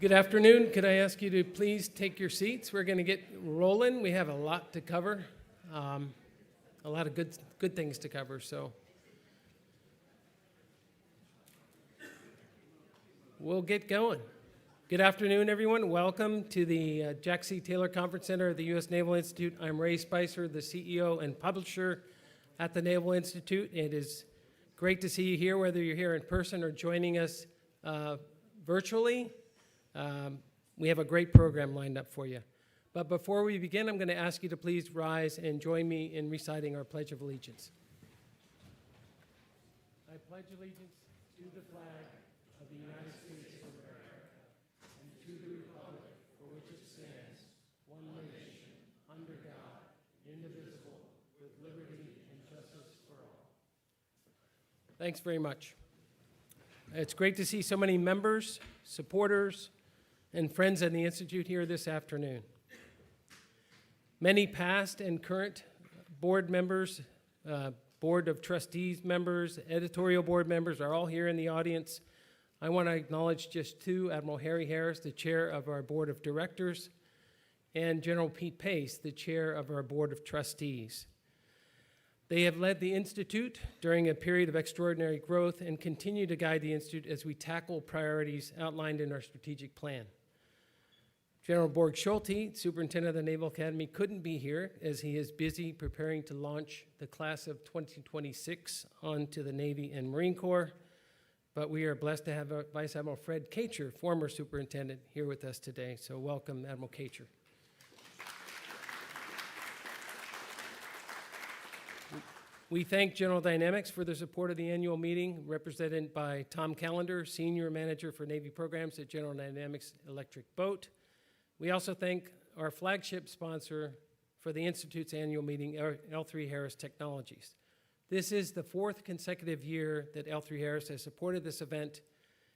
Good afternoon. Could I ask you to please take your seats? We're going to get rolling. We have a lot to cover, a lot of good things to cover. So we'll get going. Good afternoon, everyone. Welcome to the Jack C. Taylor Conference Center at the U.S. Naval Institute. I'm Ray Spicer, the CEO and publisher at the Naval Institute. It is great to see you here, whether you're here in person or joining us virtually. We have a great program lined up for you. But before we begin, I'm going to ask you to please rise and join me in reciting our Pledge of Allegiance. I pledge allegiance to the flag of the United States of America and to the republic for which it stands, one nation, under God, indivisible, with liberty and justice for all. Thanks very much. It's great to see so many members, supporters, and friends in the Institute here this afternoon. Many past and current board members, board of trustees members, editorial board members are all here in the audience. I want to acknowledge just two, Admiral Harry Harris, the chair of our board of directors, and General Pete Pace, the chair of our board of trustees. They have led the Institute during a period of extraordinary growth and continue to guide the Institute as we tackle priorities outlined in our strategic plan. General Borg Schulte, Superintendent of the Naval Academy, couldn't be here as he is busy preparing to launch the class of 2026 onto the Navy and Marine Corps. But we are blessed to have Vice Admiral Fred Kacher, former superintendent, here with us today. So welcome, Admiral Kacher. We thank General Dynamics for their support of the annual meeting, represented by Tom Callender, Senior Manager for Navy Programs at General Dynamics Electric Boat. We also thank our flagship sponsor for the Institute's annual meeting, L3Harris Technologies. This is the fourth consecutive year that L3Harris has supported this event,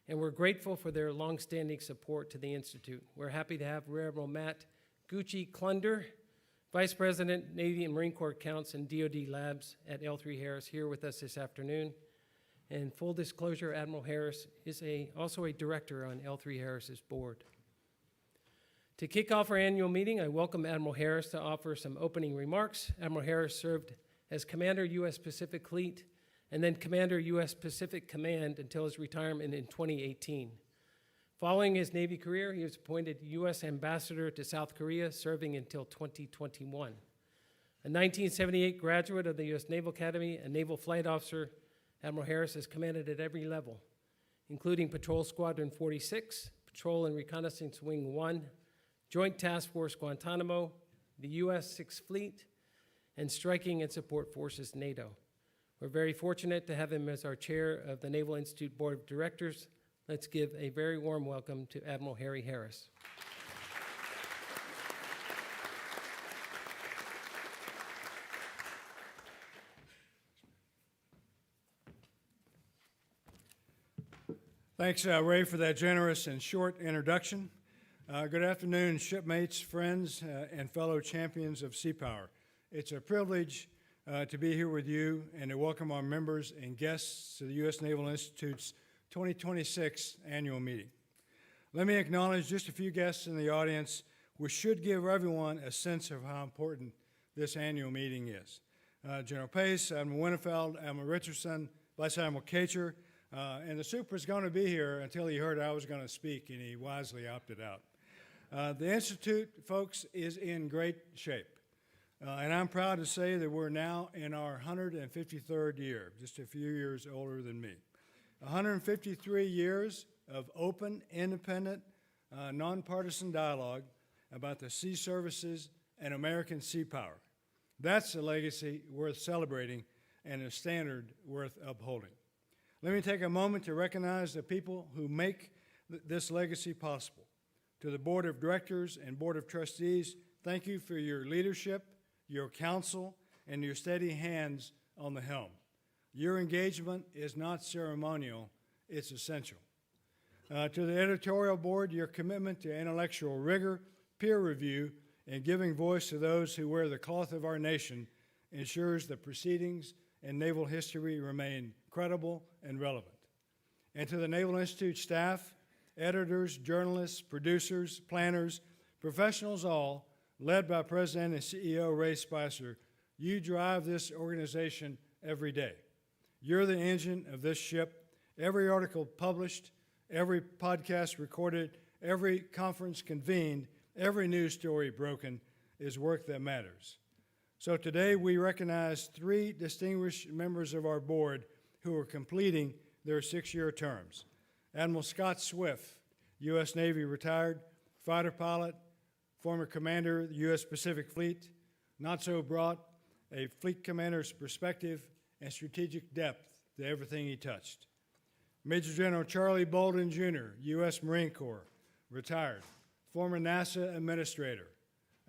and we're grateful for their longstanding support to the Institute. We're happy to have Rear Admiral Matt Gucci-Klunder, Vice President, Navy and Marine Corps Accounts and DoD Labs at L3Harris, here with us this afternoon. And full disclosure, Admiral Harris is also a director on L3Harris's board. To kick off our annual meeting, I welcome Admiral Harris to offer some opening remarks. Admiral Harris served as Commander U.S. Pacific Fleet and then Commander U.S. Pacific Command until his retirement in 2018. Following his Navy career, he was appointed U.S. Ambassador to South Korea, serving until 2021. A 1978 graduate of the U.S. Naval Academy, a naval flight officer, Admiral Harris has commanded at every level, including Patrol Squadron 46, Patrol and Reconnaissance Wing 1, Joint Task Force Guantanamo, the U.S. Sixth Fleet, and Striking and Support Forces NATO. We're very fortunate to have him as our chair of the Naval Institute Board of Directors. Let's give a very warm welcome to Admiral Harry Harris. Thanks, Ray, for that generous and short introduction. Good afternoon, shipmates, friends, and fellow champions of sea power. It's a privilege to be here with you and to welcome our members and guests to the U.S. Naval Institute's 2026 annual meeting. Let me acknowledge just a few guests in the audience, which should give everyone a sense of how important this annual meeting is. General Pace, Admiral Winnefeld, Admiral Richardson, Vice Admiral Kacher, and the Super's going to be here until he heard I was going to speak, and he wisely opted out. The Institute, folks, is in great shape. And I'm proud to say that we're now in our 153rd year, just a few years older than me. 153 years of open, independent, nonpartisan dialogue about the sea services and American sea power. That's a legacy worth celebrating and a standard worth upholding. Let me take a moment to recognize the people who make this legacy possible. To the Board of Directors and Board of Trustees, thank you for your leadership, your counsel, and your steady hands on the helm. Your engagement is not ceremonial, it's essential. To the editorial board, your commitment to intellectual rigor, peer review, and giving voice to those who wear the cloth of our nation ensures the proceedings and naval history remain credible and relevant. And to the Naval Institute staff editors, journalists, producers, planners, professionals all, led by President and CEO Ray Spicer, you drive this organization every day. You're the engine of this ship. Every article published, every podcast recorded, every conference convened, every news story broken is work that matters. So today we recognize 3 distinguished members of our board who are completing their 6-year terms. Admiral Scott Swift, U.S. Navy retired, fighter pilot, former commander of the U.S. Pacific Fleet, Natso brought a fleet commander's perspective and strategic depth to everything he touched. Major General Charlie Bolden, Jr., U.S. Marine Corps, retired, former NASA administrator,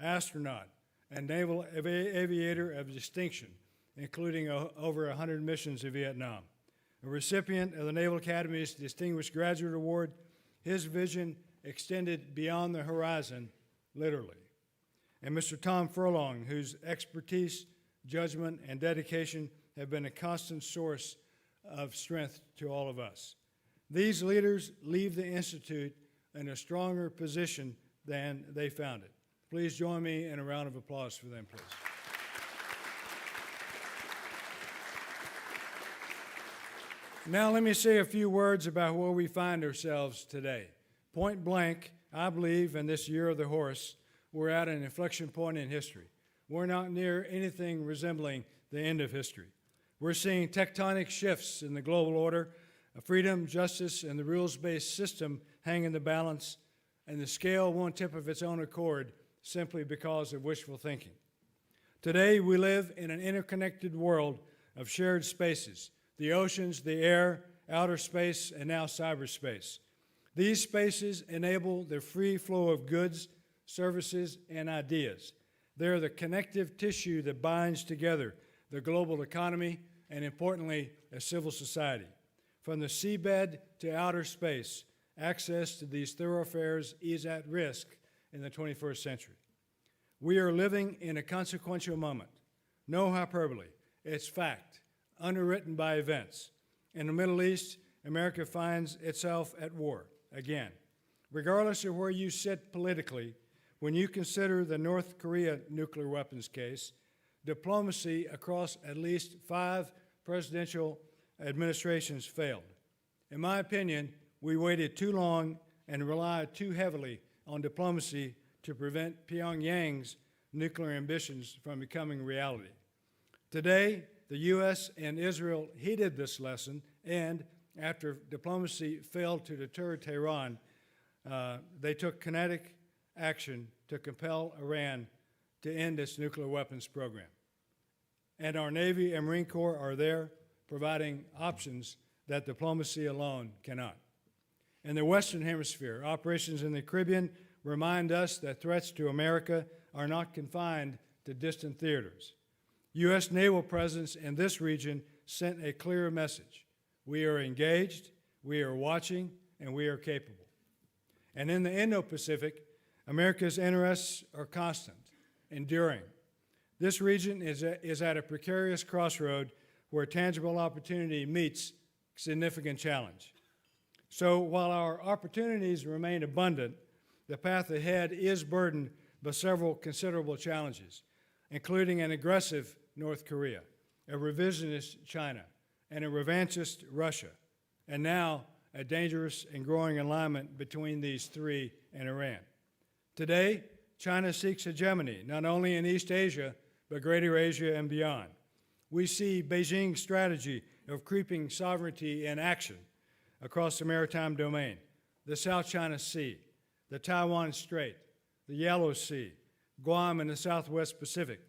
astronaut, and naval aviator of distinction, including over 100 missions to Vietnam. A recipient of the Naval Academy's Distinguished Graduate Award, his vision extended beyond the horizon, literally. And Mr. Tom Furlong, whose expertise, judgment, and dedication have been a constant source of strength to all of us. These leaders leave the Institute in a stronger position than they found it. Please join me in a round of applause for them, please. Now let me say a few words about where we find ourselves today. Point blank, I believe in this year of the horse, we're at an inflection point in history. We're not near anything resembling the end of history. We're seeing tectonic shifts in the global order, freedom, justice, and the rules-based system hang in the balance, and the scale won't tip of its own accord simply because of wishful thinking. Today, we live in an interconnected world of shared spaces, the oceans, the air, outer space, and now cyberspace. These spaces enable the free flow of goods, services, and ideas. They're the connective tissue that binds together the global economy and, importantly, a civil society. From the seabed to outer space, access to these thoroughfares is at risk in the 21st century. We are living in a consequential moment. No hyperbole. It's fact, underwritten by events. In the Middle East, America finds itself at war again. Regardless of where you sit politically, when you consider the North Korea nuclear weapons case, diplomacy across at least 5 presidential administrations failed. In my opinion, we waited too long and relied too heavily on diplomacy to prevent Pyongyang's nuclear ambitions from becoming reality. Today, the U.S. and Israel heeded this lesson, and after diplomacy failed to deter Tehran, they took kinetic action to compel Iran to end its nuclear weapons program. And our Navy and Marine Corps are there providing options that diplomacy alone cannot. In the Western Hemisphere, operations in the Caribbean remind us that threats to America are not confined to distant theaters. U.S. naval presence in this region sent a clear message. We are engaged, we are watching, and we are capable. And in the Indo-Pacific, America's interests are constant, enduring. This region is at a precarious crossroad where tangible opportunity meets significant challenge. So while our opportunities remain abundant, the path ahead is burdened by several considerable challenges, including an aggressive North Korea, a revisionist China, and a revanchist Russia, and now a dangerous and growing alignment between these 3 and Iran. Today, China seeks hegemony, not only in East Asia, but Greater Asia and beyond. We see Beijing's strategy of creeping sovereignty in action across the maritime domain, the South China Sea, the Taiwan Strait, the Yellow Sea, Guam, and the Southwest Pacific.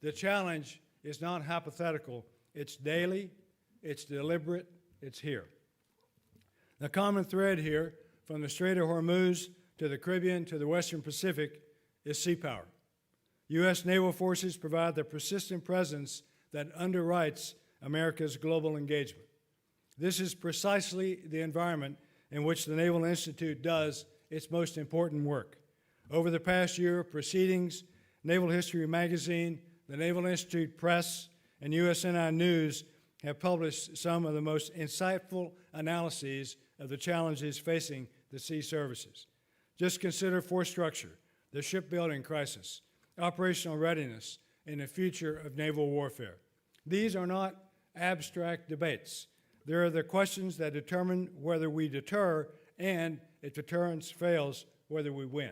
The challenge is not hypothetical. It's daily, it's deliberate, it's here. The common thread here, from the Strait of Hormuz to the Caribbean to the Western Pacific, is sea power. U.S. naval forces provide the persistent presence that underwrites America's global engagement. This is precisely the environment in which the Naval Institute does its most important work. Over the past year, proceedings, Naval History Magazine, the Naval Institute Press, and USNI News have published some of the most insightful analyses of the challenges facing the sea services. Just consider force structure, the shipbuilding crisis, operational readiness, and the future of naval warfare. These are not abstract debates. They are the questions that determine whether we deter and, if deterrence fails, whether we win.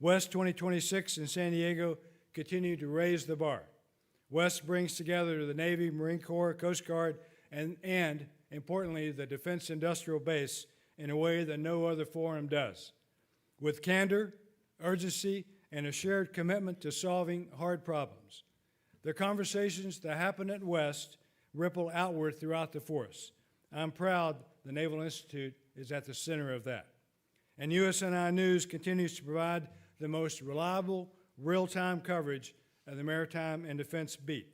West 2026 in San Diego continue to raise the bar. West brings together the Navy, Marine Corps, Coast Guard, and importantly, the Defense Industrial Base in a way that no other forum does. With candor, urgency, and a shared commitment to solving hard problems. The conversations that happen at West ripple outward throughout the force. I'm proud the Naval Institute is at the center of that. And USNI News continues to provide the most reliable, real-time coverage of the maritime and defense beat,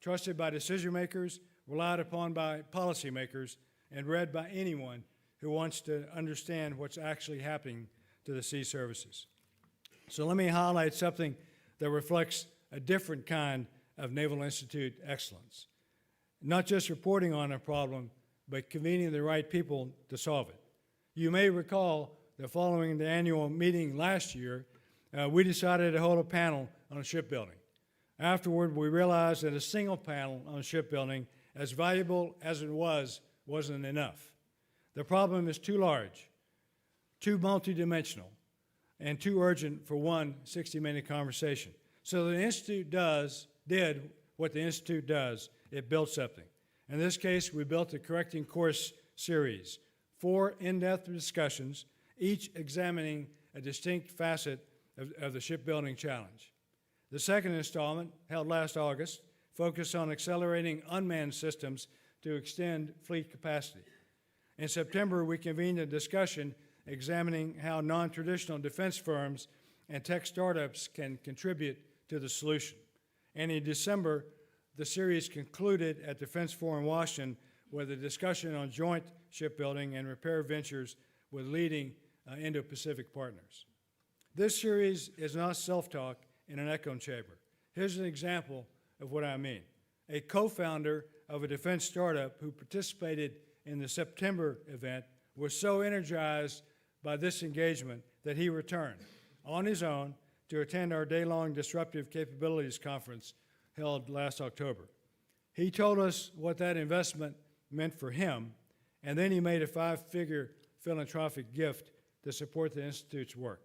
trusted by decision makers, relied upon by policymakers, and read by anyone who wants to understand what's actually happening to the sea services. So let me highlight something that reflects a different kind of Naval Institute excellence. Not just reporting on a problem, but convening the right people to solve it. You may recall that following the annual meeting last year, we decided to hold a panel on shipbuilding. Afterward, we realized that a single panel on shipbuilding, as valuable as it was, wasn't enough. The problem is too large, too multidimensional, and too urgent for one 60-minute conversation. So the Institute did what the Institute does. It built something. In this case, we built a Correcting Course series, 4 in-depth discussions, each examining a distinct facet of the shipbuilding challenge. The second installment, held last August, focused on accelerating unmanned systems to extend fleet capacity. In September, we convened a discussion examining how non-traditional defense firms and tech startups can contribute to the solution. And in December, the series concluded at Defense Forum Washington with a discussion on joint shipbuilding and repair ventures with leading Indo-Pacific partners. This series is not self-talk in an echo chamber. Here's an example of what I mean. A co-founder of a defense startup who participated in the September event was so energized by this engagement that he returned on his own to attend our day-long Disruptive Capabilities Conference held last October. He told us what that investment meant for him, and then he made a 5-figure philanthropic gift to support the Institute's work.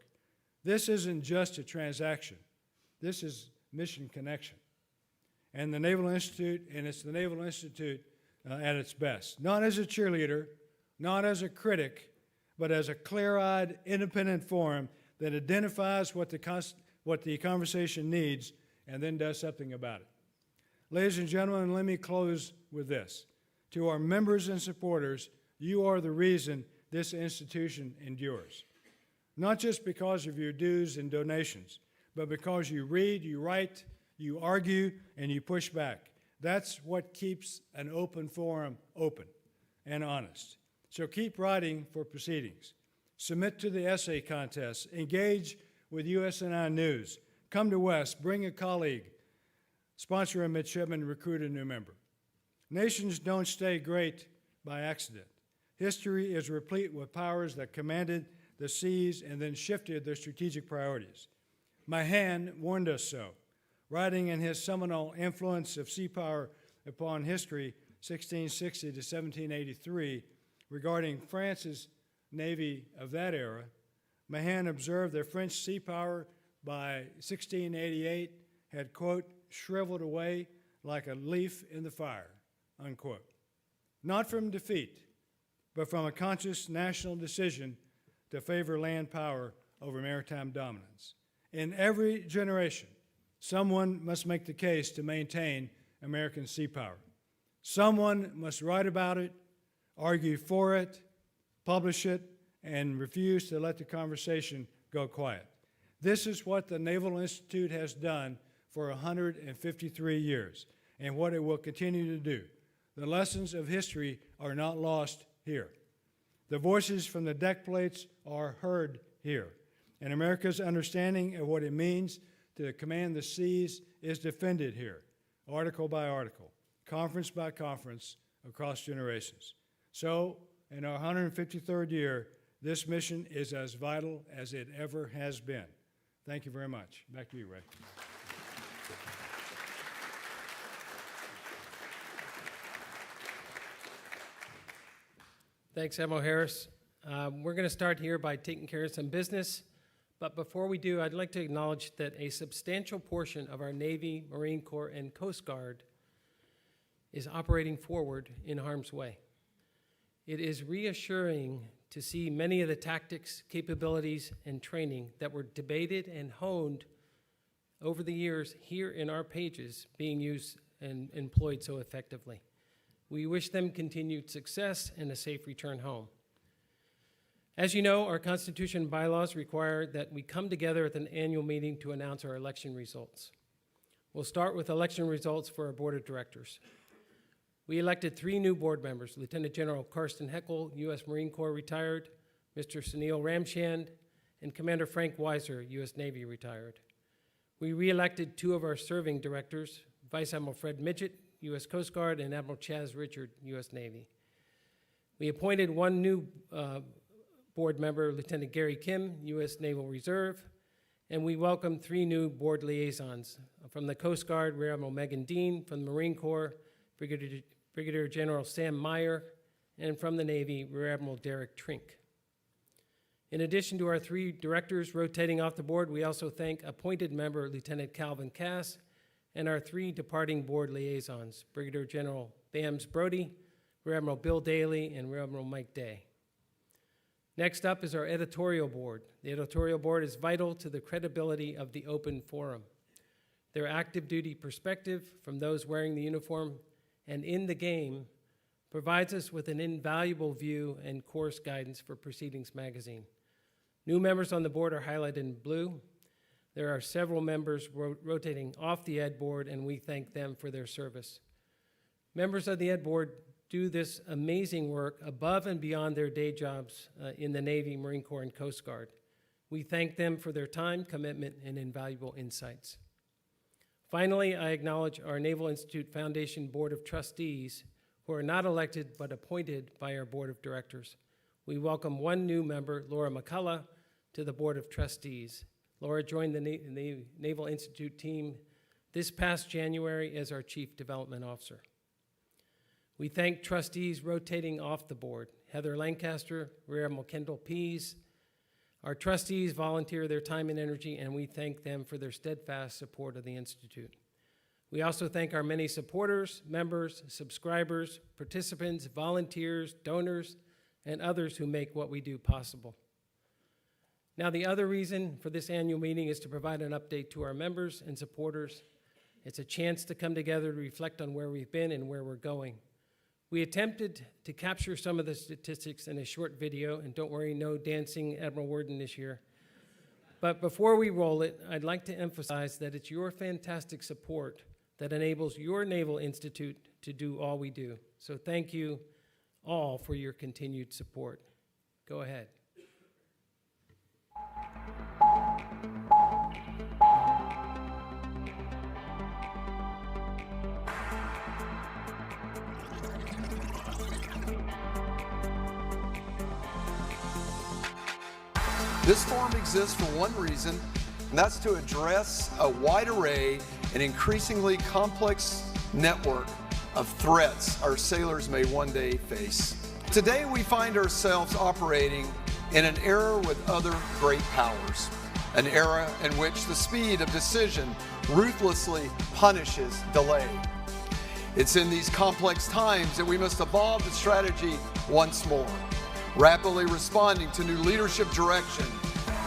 This isn't just a transaction. This is mission connection. And the Naval Institute, and it's the Naval Institute at its best. Not as a cheerleader, not as a critic, but as a clear-eyed, independent forum that identifies what the conversation needs and then does something about it. Ladies and gentlemen, let me close with this. To our members and supporters, you are the reason this institution endures. Not just because of your dues and donations, but because you read, you write, you argue, and you push back. That's what keeps an open forum open and honest. So keep writing for proceedings. Submit to the essay contest. Engage with USNI News. Come to West. Bring a colleague. Sponsor a midshipman. Recruit a new member. Nations don't stay great by accident. History is replete with powers that commanded the seas and then shifted their strategic priorities. Mahan warned us so, writing in his seminal Influence of Sea Power upon History, 1660 to 1783, regarding France's navy of that era. Mahan observed that French sea power by 1688 had, quote, shriveled away like a leaf in the fire, unquote. Not from defeat, but from a conscious national decision to favor land power over maritime dominance. In every generation, someone must make the case to maintain American sea power. Someone must write about it, argue for it, publish it, and refuse to let the conversation go quiet. This is what the Naval Institute has done for 153 years, and what it will continue to do. The lessons of history are not lost here. The voices from the deck plates are heard here, and America's understanding of what it means to command the seas is defended here, article by article, conference by conference, across generations. So, in our 153rd year, This mission is as vital as it ever has been. Thank you very much. Back to you, Ray. Thanks, Admiral Harris. We're going to start here by taking care of some business. But before we do, I'd like to acknowledge that a substantial portion of our Navy, Marine Corps, and Coast Guard is operating forward in harm's way. It is reassuring to see many of the tactics, capabilities, and training that were debated and honed over the years here in our pages being used and employed so effectively. We wish them continued success and a safe return home. As you know, our Constitution and bylaws require that we come together at an annual meeting to announce our election results. We'll start with election results for our Board of Directors. We elected 3 new board members: Lieutenant General Karsten Heckel, U.S. Marine Corps retired, Mr. Sunil Ramchand, and Commander Frank Weiser, U.S. Navy retired. We re-elected 2 of our serving directors, Vice Admiral Fred Midget, U.S. Coast Guard, and Admiral Chaz Richard, U.S. Navy. We appointed 1 new board member, Lieutenant Gary Kim, U.S. Naval Reserve, and we welcomed 3 new board liaisons. From the Coast Guard, Rear Admiral Megan Dean; from the Marine Corps, Brigadier General Sam Meyer; and from the Navy, Rear Admiral Derek Trink. In addition to our 3 directors rotating off the board, we also thank appointed member Lieutenant Calvin Cass and our 3 departing board liaisons, Brigadier General Bams Brody, Rear Admiral Bill Daly, and Rear Admiral Mike Day. Next up is our editorial board. The editorial board is vital to the credibility of the open forum. Their active duty perspective from those wearing the uniform and in the game provides us with an invaluable view and course guidance for Proceedings Magazine. New members on the board are highlighted in blue. There are several members rotating off the Ed board, and we thank them for their service. Members of the Ed board do this amazing work above and beyond their day jobs in the Navy, Marine Corps, and Coast Guard. We thank them for their time, commitment, and invaluable insights. Finally, I acknowledge our Naval Institute Foundation Board of Trustees, who are not elected but appointed by our Board of Directors. We welcome 1 new member, Laura McCullough, to the Board of Trustees. Laura joined the Naval Institute team this past January as our Chief Development Officer. We thank trustees rotating off the board: Heather Lancaster, Rear Admiral Kendall Pease. Our trustees volunteer their time and energy, and we thank them for their steadfast support of the Institute. We also thank our many supporters, members, subscribers, participants, volunteers, donors, and others who make what we do possible. Now, the other reason for this annual meeting is to provide an update to our members and supporters. It's a chance to come together to reflect on where we've been and where we're going. We attempted to capture some of the statistics in a short video, and don't worry, no dancing Admiral Worden this year. But before we roll it, I'd like to emphasize that it's your fantastic support that enables your Naval Institute to do all we do. So thank you all for your continued support. Go ahead. This forum exists for one reason, and that's to address a wide array and increasingly complex network of threats our sailors may one day face. Today we find ourselves operating in an era with other great powers, an era in which the speed of decision ruthlessly punishes delay. It's in these complex times that we must evolve the strategy once more, rapidly responding to new leadership direction,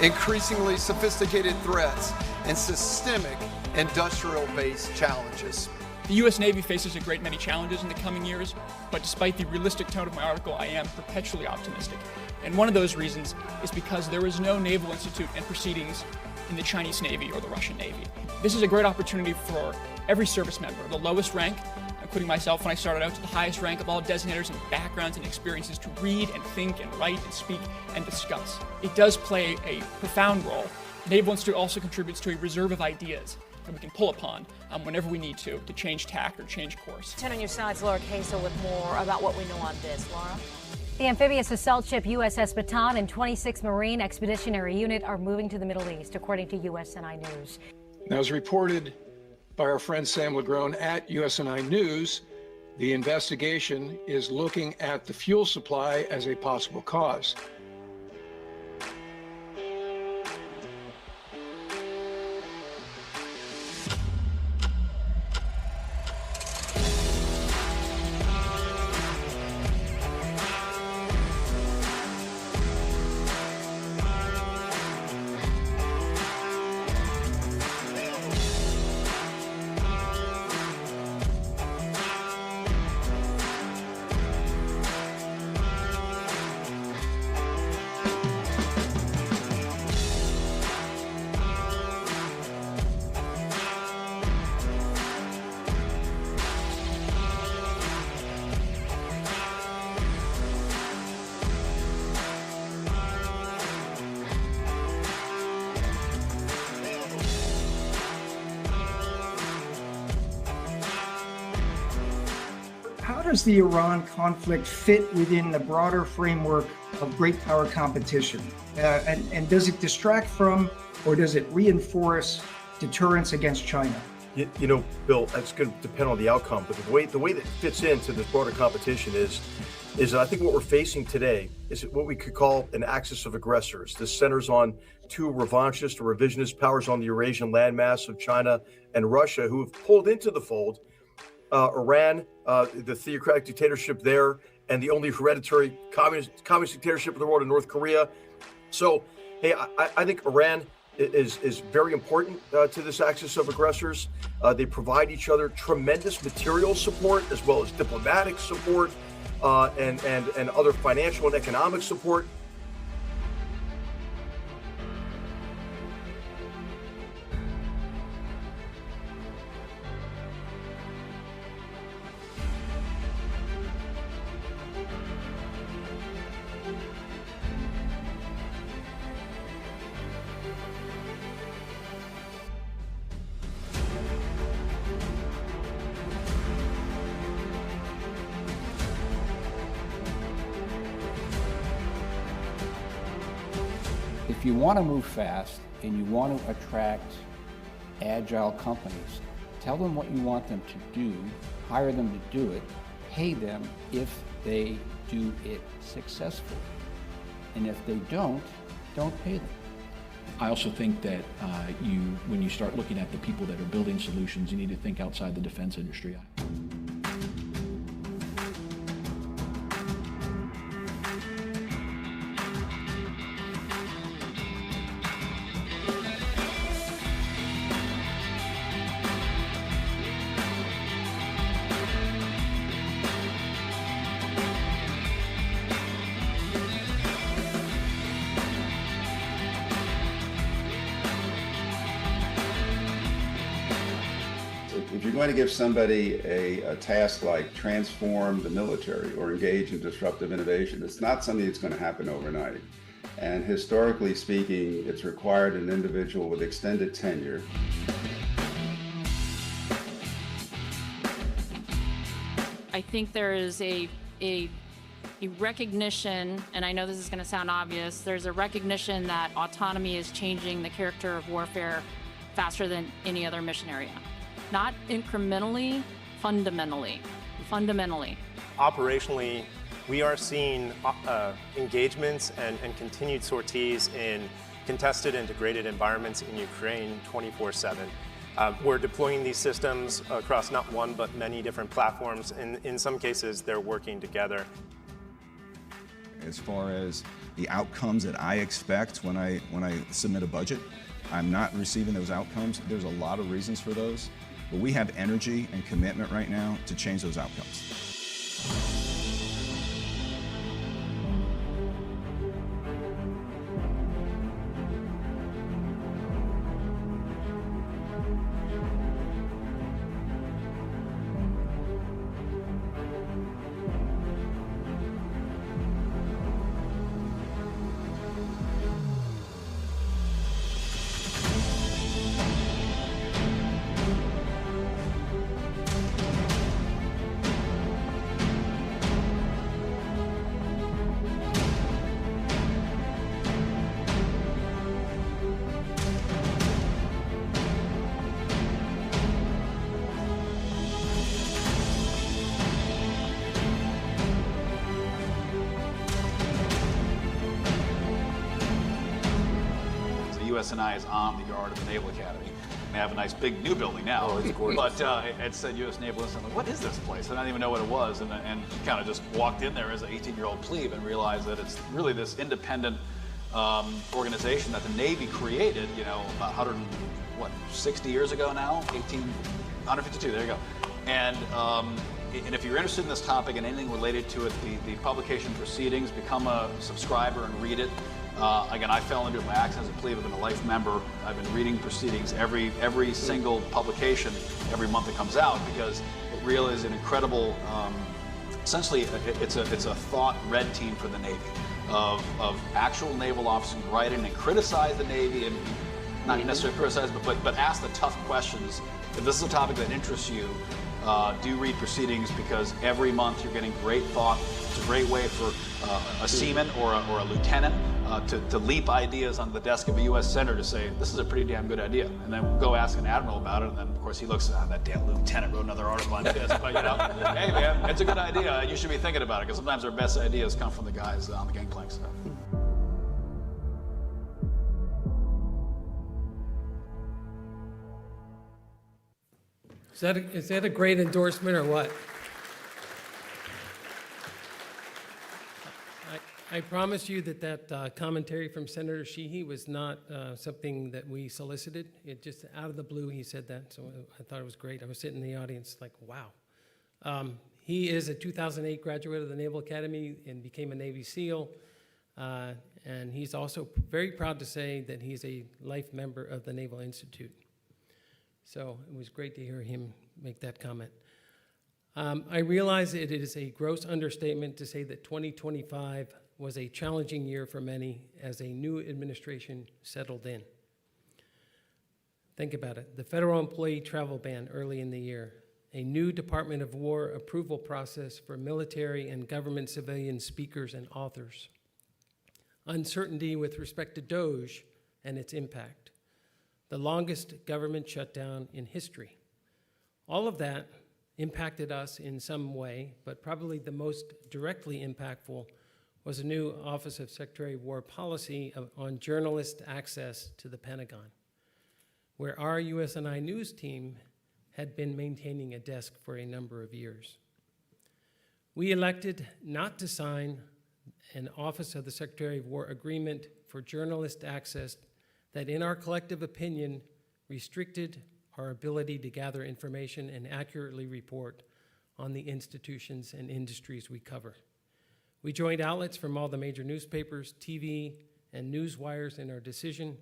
increasingly sophisticated threats, and systemic industrial-based challenges. The U.S. Navy faces a great many challenges in the coming years, but despite the realistic tone of my article, I am perpetually optimistic. And one of those reasons is because there is no Naval Institute and proceedings in the Chinese Navy or the Russian Navy. This is a great opportunity for every service member, the lowest rank, including myself when I started out, to the highest rank of all designators and backgrounds and experiences, to read and think and write and speak and discuss. It does play a profound role. The Naval Institute also contributes to a reserve of ideas that we can pull upon whenever we need to change tack or change course. 10 on your side's Laura Casel with more about what we know on this. Laura? The amphibious assault ship USS Bataan and 26th Marine Expeditionary Unit are moving to the Middle East, according to USNI News. Now, as reported by our friend Sam Legrone at USNI News, the investigation is looking at the fuel supply as a possible cause. How does the Iran conflict fit within the broader framework of great power competition? And does it distract from, or does it reinforce deterrence against China? You know, Bill, it's going to depend on the outcome, but the way that it fits into this broader competition is I think what we're facing today is what we could call an axis of aggressors. This centers on two revanchist or revisionist powers on the Eurasian landmass of China and Russia, who have pulled into the fold Iran, the theocratic dictatorship there, and the only hereditary communist dictatorship in the world in North Korea. So, hey, I think Iran is very important to this axis of aggressors. They provide each other tremendous material support as well as diplomatic support and other financial and economic support. If you want to move fast and you want to attract agile companies, tell them what you want them to do, hire them to do it, pay them if they do it successfully. And if they don't pay them. I also think that when you start looking at the people that are building solutions, you need to think outside the defense industry. If you're going to give somebody a task like transform the military or engage in disruptive innovation, it's not something that's going to happen overnight. And historically speaking, it's required an individual with extended tenure. I think there is a recognition, and I know this is going to sound obvious, there's a recognition that autonomy is changing the character of warfare faster than any other mission area. Not incrementally, fundamentally. Operationally, we are seeing engagements and continued sorties in contested integrated environments in Ukraine 24/7. We're deploying these systems across not one but many different platforms, and in some cases they're working together. As far as the outcomes that I expect when I submit a budget, I'm not receiving those outcomes. There's a lot of reasons for those, but we have energy and commitment right now to change those outcomes. USNI is on the yard of the Naval Academy. They have a nice big new building now. Oh, it's gorgeous. But it said U.S. Naval Institute. I'm like, what is this place? And I didn't even know what it was. And kind of just walked in there as an 18-year-old plebe and realized that it's really this independent organization that the Navy created, about 160 years ago now? 152, there you go. And if you're interested in this topic and anything related to it, the publication proceedings, become a subscriber and read it. Again, I fell into it by accident as a plebe. I've been a life member. I've been reading proceedings every single publication every month that comes out, because it really is an incredible, essentially it's a thought red team for the Navy of actual naval officers who write in and criticize the Navy, and not necessarily criticize, but ask the tough questions. If this is a topic that interests you, do read proceedings, because every month you're getting great thought. It's a great way for a seaman or a lieutenant to leap ideas on the desk of a U.S. senator to say, this is a pretty damn good idea. And then go ask an admiral about it, and then, of course, he looks, that damn lieutenant wrote another article on this. But, hey, man, it's a good idea. You should be thinking about it, because sometimes our best ideas come from the guys on the gangplanks. Is that a great endorsement or what? I promise you that commentary from Senator Sheehy was not something that we solicited. It just out of the blue he said that, so I thought it was great. I was sitting in the audience like, wow. He is a 2008 graduate of the Naval Academy and became a Navy SEAL. And he's also very proud to say that he's a life member of the Naval Institute. So it was great to hear him make that comment. I realize it is a gross understatement to say that 2025 was a challenging year for many as a new administration settled in. Think about it. The federal employee travel ban early in the year, a new Department of War approval process for military and government civilian speakers and authors, uncertainty with respect to DOGE and its impact, the longest government shutdown in history. All of that impacted us in some way, but probably the most directly impactful was a new Office of Secretary of War policy on journalist access to the Pentagon, where our USNI news team had been maintaining a desk for a number of years. We elected not to sign an Office of the Secretary of War agreement for journalist access that, in our collective opinion, restricted our ability to gather information and accurately report on the institutions and industries we cover. We joined outlets from all the major newspapers, TV, and news wires in our decision,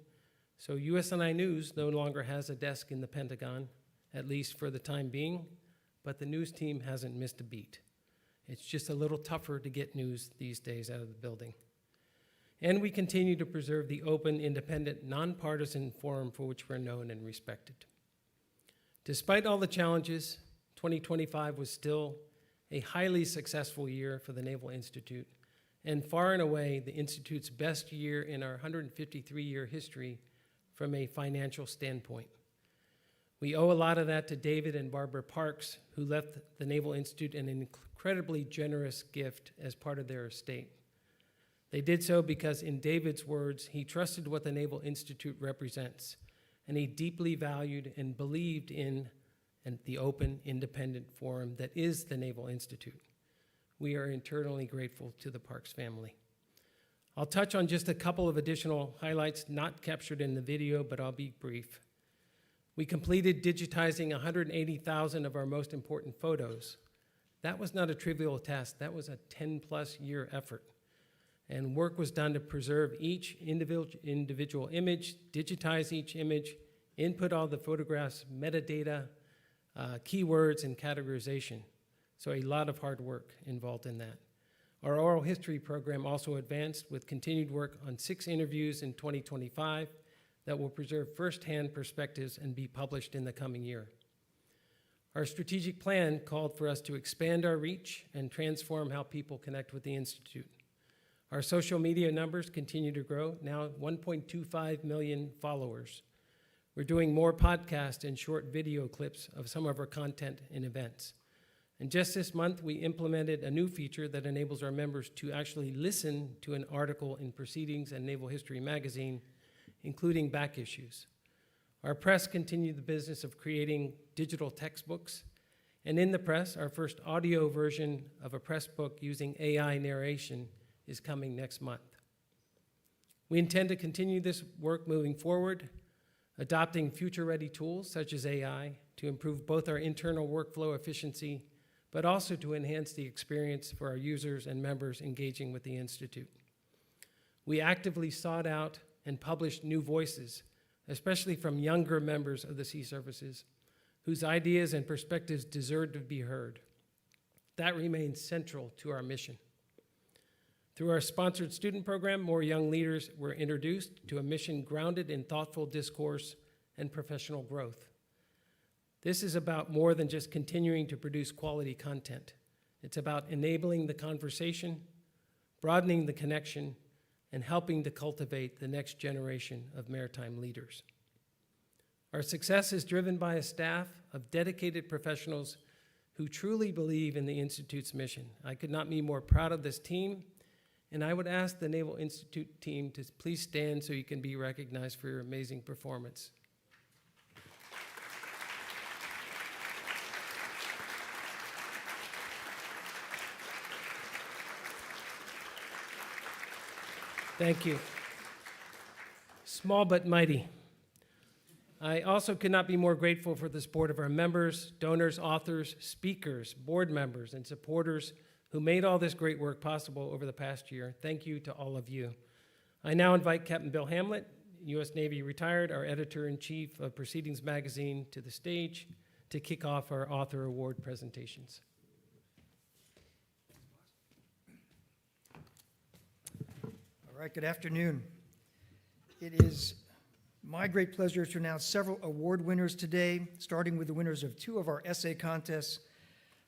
so USNI News no longer has a desk in the Pentagon, at least for the time being, but the news team hasn't missed a beat. It's just a little tougher to get news these days out of the building. And we continue to preserve the open, independent, nonpartisan forum for which we're known and respected. Despite all the challenges, 2025 was still a highly successful year for the Naval Institute, and far and away the Institute's best year in our 153-year history from a financial standpoint. We owe a lot of that to David and Barbara Parks, who left the Naval Institute an incredibly generous gift as part of their estate. They did so because, in David's words, he trusted what the Naval Institute represents, and he deeply valued and believed in the open, independent forum that is the Naval Institute. We are eternally grateful to the Parks family. I'll touch on just a couple of additional highlights not captured in the video, but I'll be brief. We completed digitizing 180,000 of our most important photos. That was not a trivial task. That was a 10-plus year effort. And work was done to preserve each individual image, digitize each image, input all the photographs, metadata, keywords, and categorization. So a lot of hard work involved in that. Our oral history program also advanced with continued work on 6 interviews in 2025 that will preserve firsthand perspectives and be published in the coming year. Our strategic plan called for us to expand our reach and transform how people connect with the Institute. Our social media numbers continue to grow, now 1.25 million followers. We're doing more podcasts and short video clips of some of our content and events. And just this month, we implemented a new feature that enables our members to actually listen to an article in Proceedings and Naval History magazine including back issues. Our press continued the business of creating digital textbooks, and in the press, our first audio version of a press book using AI narration is coming next month. We intend to continue this work moving forward, adopting future-ready tools such as AI to improve both our internal workflow efficiency, but also to enhance the experience for our users and members engaging with the Institute. We actively sought out and published new voices, especially from younger members of the Sea Services, whose ideas and perspectives deserve to be heard. That remains central to our mission. Through our sponsored student program, more young leaders were introduced to a mission grounded in thoughtful discourse and professional growth. This is about more than just continuing to produce quality content. It's about enabling the conversation, broadening the connection, and helping to cultivate the next generation of maritime leaders. Our success is driven by a staff of dedicated professionals who truly believe in the Institute's mission. I could not be more proud of this team, and I would ask the Naval Institute team to please stand so you can be recognized for your amazing performance. Thank you. Small but mighty. I also could not be more grateful for the support of our members, donors, authors, speakers, board members, and supporters who made all this great work possible over the past year. Thank you to all of you. I now invite Captain Bill Hamlet, U.S. Navy retired, our editor-in-chief of Proceedings Magazine, to the stage to kick off our author award presentations. All right, good afternoon. It is my great pleasure to announce several award winners today, starting with the winners of two of our essay contests.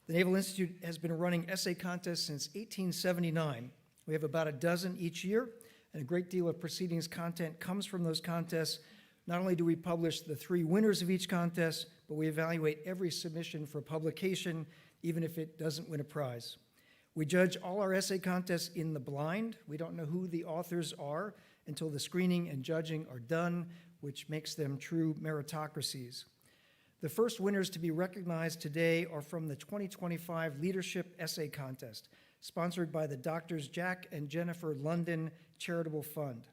The Naval Institute has been running essay contests since 1879. We have about a dozen each year, and a great deal of proceedings content comes from those contests. Not only do we publish the three winners of each contest, but we evaluate every submission for publication, even if it doesn't win a prize. We judge all our essay contests in the blind. We don't know who the authors are until the screening and judging are done, which makes them true meritocracies. The first winners to be recognized today are from the 2025 Leadership Essay Contest, sponsored by the Doctors Jack and Jennifer London Charitable Fund.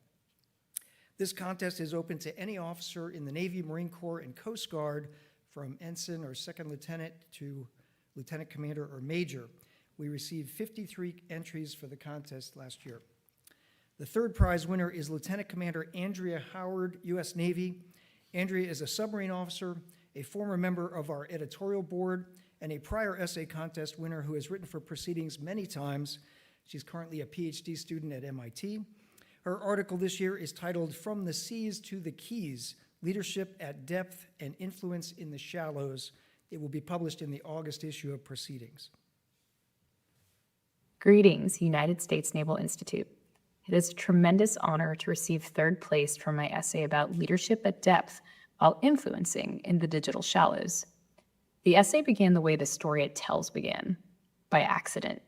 This contest is open to any officer in the Navy, Marine Corps, and Coast Guard, from ensign or second lieutenant to lieutenant commander or major. We received 53 entries for the contest last year. The third prize winner is Lieutenant Commander Andrea Howard, U.S. Navy. Andrea is a submarine officer, a former member of our editorial board, and a prior essay contest winner who has written for Proceedings many times. She's currently a PhD student at MIT. Her article this year is titled From the Seas to the Keys, Leadership at Depth and Influence in the Shallows. It will be published in the August issue of Proceedings. Greetings, United States Naval Institute. It is a tremendous honor to receive third place for my essay about leadership at depth while influencing in the digital shallows. The essay began the way the story it tells began, by accident.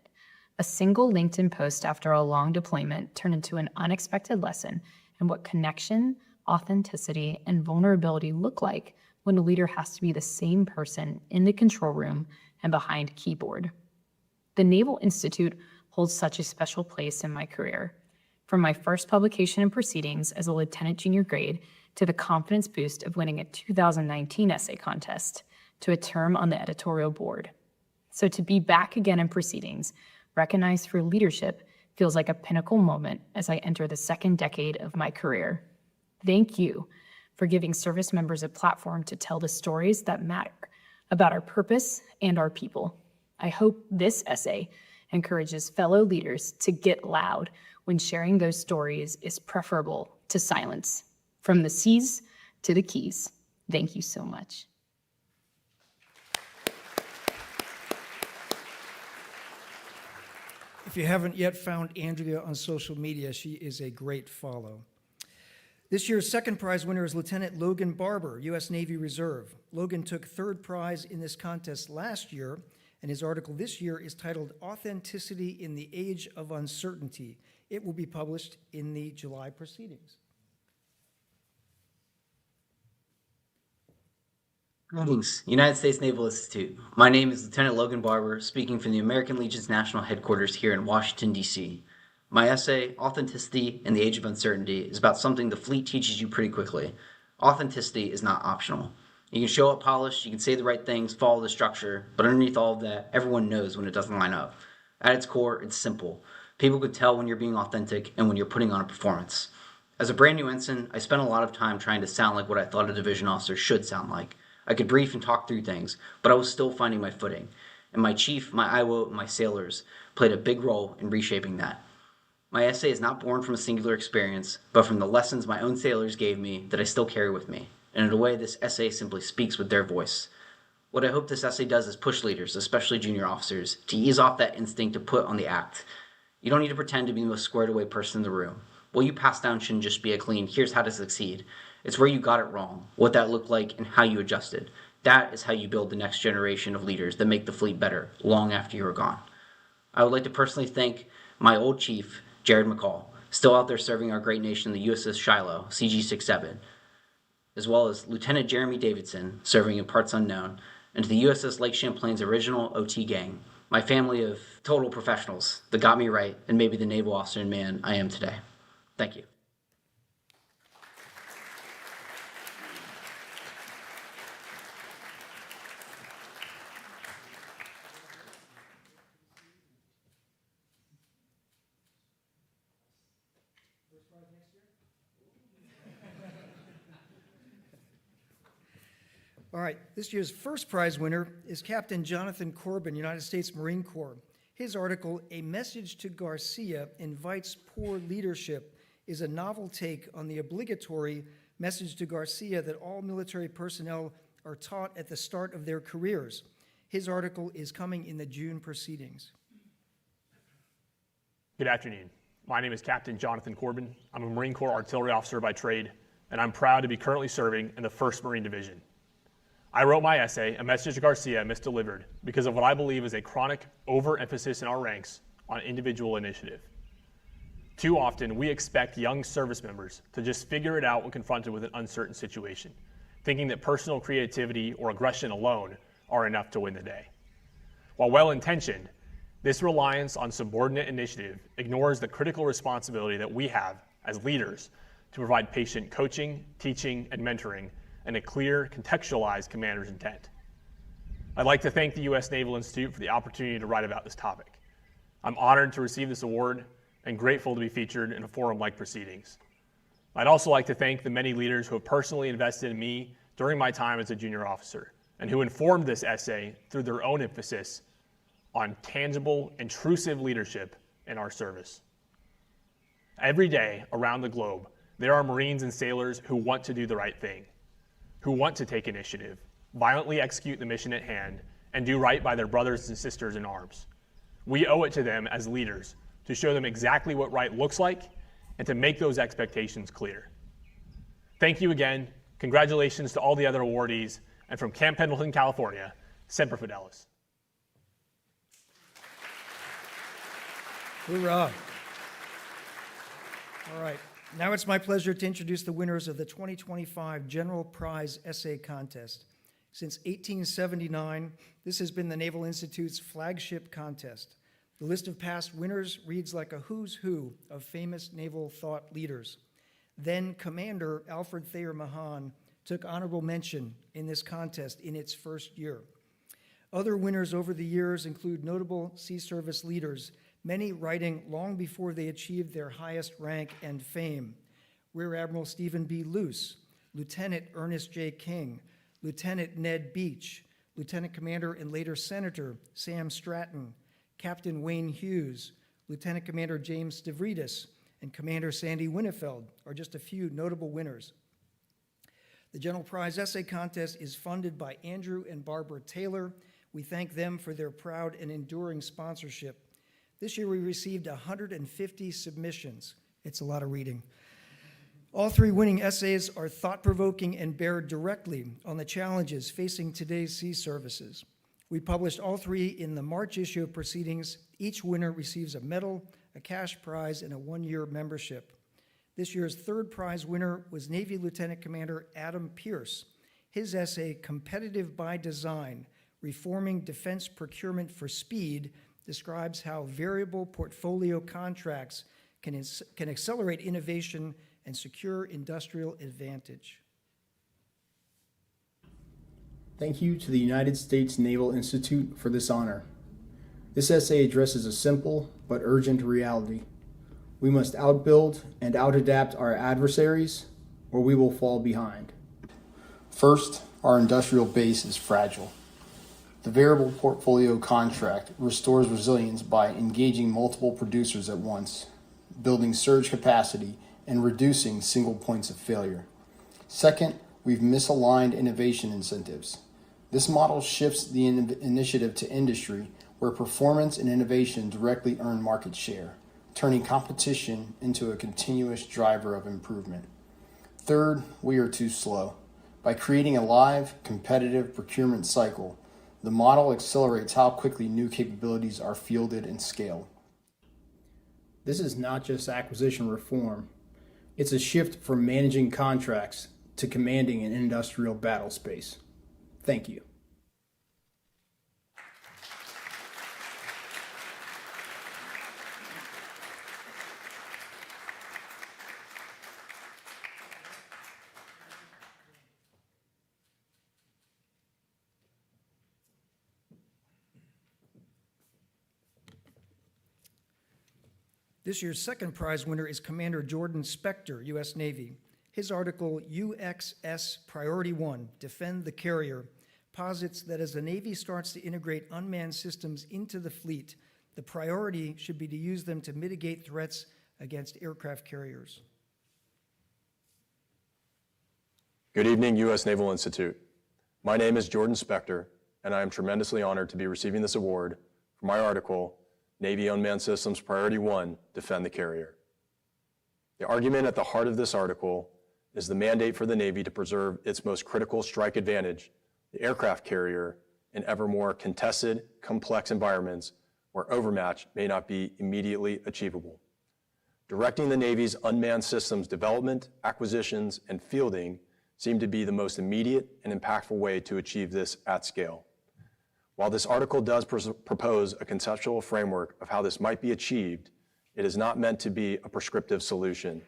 A single LinkedIn post after a long deployment turned into an unexpected lesson in what connection, authenticity, and vulnerability look like when a leader has to be the same person in the control room and behind keyboard. The Naval Institute holds such a special place in my career. From my first publication in Proceedings as a lieutenant junior grade to the confidence boost of winning a 2019 essay contest to a term on the editorial board. So to be back again in Proceedings, recognized for leadership, feels like a pinnacle moment as I enter the second decade of my career. Thank you for giving service members a platform to tell the stories that matter about our purpose and our people. I hope this essay encourages fellow leaders to get loud when sharing those stories is preferable to silence. From the seas to the keys. Thank you so much. If you haven't yet found Andrea on social media, she is a great follow. This year's second prize winner is Lieutenant Logan Barber, U.S. Navy Reserve. Logan took third prize in this contest last year, and his article this year is titled Authenticity in the Age of Uncertainty. It will be published in the July Proceedings. Greetings, United States Naval Institute. My name is Lieutenant Logan Barber, speaking from the American Legion's National Headquarters here in Washington, D.C. My essay, Authenticity in the Age of Uncertainty, is about something the fleet teaches you pretty quickly. Authenticity is not optional. You can show up polished, you can say the right things, follow the structure, but underneath all of that, everyone knows when it doesn't line up. At its core, it's simple. People can tell when you're being authentic and when you're putting on a performance. As a brand new ensign, I spent a lot of time trying to sound like what I thought a division officer should sound like. I could brief and talk through things, but I was still finding my footing. And my chief, my IWO, and my sailors played a big role in reshaping that. My essay is not born from a singular experience, but from the lessons my own sailors gave me that I still carry with me. And in a way, this essay simply speaks with their voice. What I hope this essay does is push leaders, especially junior officers, to ease off that instinct to put on the act. You don't need to pretend to be the most squared away person in the room. What you pass down shouldn't just be a clean, here's how to succeed. It's where you got it wrong, what that looked like, and how you adjusted. That is how you build the next generation of leaders that make the fleet better, long after you are gone. I would like to personally thank my old chief, Jared McCall, still out there serving our great nation, the USS Shiloh, CG-67, as well as Lieutenant Jeremy Davidson, serving in parts unknown, and to the USS Lake Champlain's original OT gang, my family of total professionals that got me right and made me the naval officer and man I am today. Thank you. All right, this year's first prize winner is Captain Jonathan Corbin, United States Marine Corps. His article, A Message to Garcia Invites Poor Leadership, is a novel take on the obligatory message to Garcia that all military personnel are taught at the start of their careers. His article is coming in the June proceedings. Good afternoon. My name is Captain Jonathan Corbin. I'm a Marine Corps artillery officer by trade, and I'm proud to be currently serving in the 1st Marine Division. I wrote my essay, A Message to Garcia, Misdelivered, because of what I believe is a chronic overemphasis in our ranks on individual initiative. Too often, we expect young service members to just figure it out when confronted with an uncertain situation, thinking that personal creativity or aggression alone are enough to win the day. While well-intentioned, this reliance on subordinate initiative ignores the critical responsibility that we have as leaders to provide patient coaching, teaching, and mentoring, and a clear, contextualized commander's intent. I'd like to thank the U.S. Naval Institute for the opportunity to write about this topic. I'm honored to receive this award and grateful to be featured in a forum like proceedings. I'd also like to thank the many leaders who have personally invested in me during my time as a junior officer and who informed this essay through their own emphasis on tangible, intrusive leadership in our service. Every day around the globe, there are Marines and sailors who want to do the right thing, who want to take initiative, violently execute the mission at hand, and do right by their brothers and sisters in arms. We owe it to them as leaders to show them exactly what right looks like and to make those expectations clear. Thank you again. Congratulations to all the other awardees, and from Camp Pendleton, California, Semper Fidelis. Hoorah. All right. Now it's my pleasure to introduce the winners of the 2025 General Prize Essay Contest. Since 1879, this has been the Naval Institute's flagship contest. The list of past winners reads like a who's who of famous naval thought leaders. Then Commander Alfred Thayer Mahan took honorable mention in this contest in its first year. Other winners over the years include notable sea service leaders, many writing long before they achieved their highest rank and fame. Rear Admiral Stephen B. Luce, Lieutenant Ernest J. King, Lieutenant Ned Beach, Lieutenant Commander and later Senator Sam Stratton, Captain Wayne Hughes, Lieutenant Commander James Stavridis, and Commander Sandy Winnefeld are just a few notable winners. The General Prize Essay Contest is funded by Andrew and Barbara Taylor. We thank them for their proud and enduring sponsorship. This year we received 150 submissions. It's a lot of reading. All three winning essays are thought-provoking and bear directly on the challenges facing today's sea services. We published all three in the March issue of Proceedings. Each winner receives a medal, a cash prize, and a one-year membership. This year's third prize winner was Navy Lieutenant Commander Adam Pierce. His essay, Competitive by Design, Reforming Defense Procurement for Speed, describes how variable portfolio contracts can accelerate innovation and secure industrial advantage. Thank you to the United States Naval Institute for this honor. This essay addresses a simple but urgent reality. We must outbuild and outadapt our adversaries, or we will fall behind. First, our industrial base is fragile. The variable portfolio contract restores resilience by engaging multiple producers at once, building surge capacity, and reducing single points of failure. Second, we've misaligned innovation incentives. This model shifts the initiative to industry, where performance and innovation directly earn market share, turning competition into a continuous driver of improvement. Third, we are too slow. By creating a live, competitive procurement cycle, the model accelerates how quickly new capabilities are fielded and scaled. This is not just acquisition reform. It's a shift from managing contracts to commanding an industrial battle space. Thank you. This year's second prize winner is Commander Jordan Spector, U.S. Navy. His article, UXS Priority 1, Defend the Carrier, posits that as the Navy starts to integrate unmanned systems into the fleet, the priority should be to use them to mitigate threats against aircraft carriers. Good evening, U.S. Naval Institute. My name is Jordan Spector, and I am tremendously honored to be receiving this award for my article, Navy Unmanned Systems Priority 1, Defend the Carrier. The argument at the heart of this article is the mandate for the Navy to preserve its most critical strike advantage, the aircraft carrier, in ever more contested, complex environments where overmatch may not be immediately achievable. Directing the Navy's unmanned systems development, acquisitions, and fielding seem to be the most immediate and impactful way to achieve this at scale. While this article does propose a conceptual framework of how this might be achieved, it is not meant to be a prescriptive solution.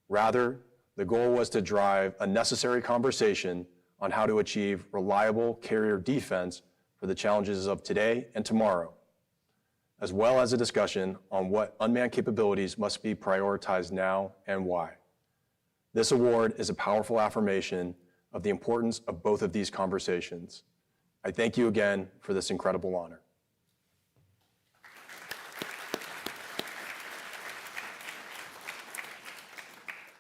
Rather, the goal was to drive a necessary conversation on how to achieve reliable carrier defense for the challenges of today and tomorrow, as well as a discussion on what unmanned capabilities must be prioritized now and why. This award is a powerful affirmation of the importance of both of these conversations. I thank you again for this incredible honor.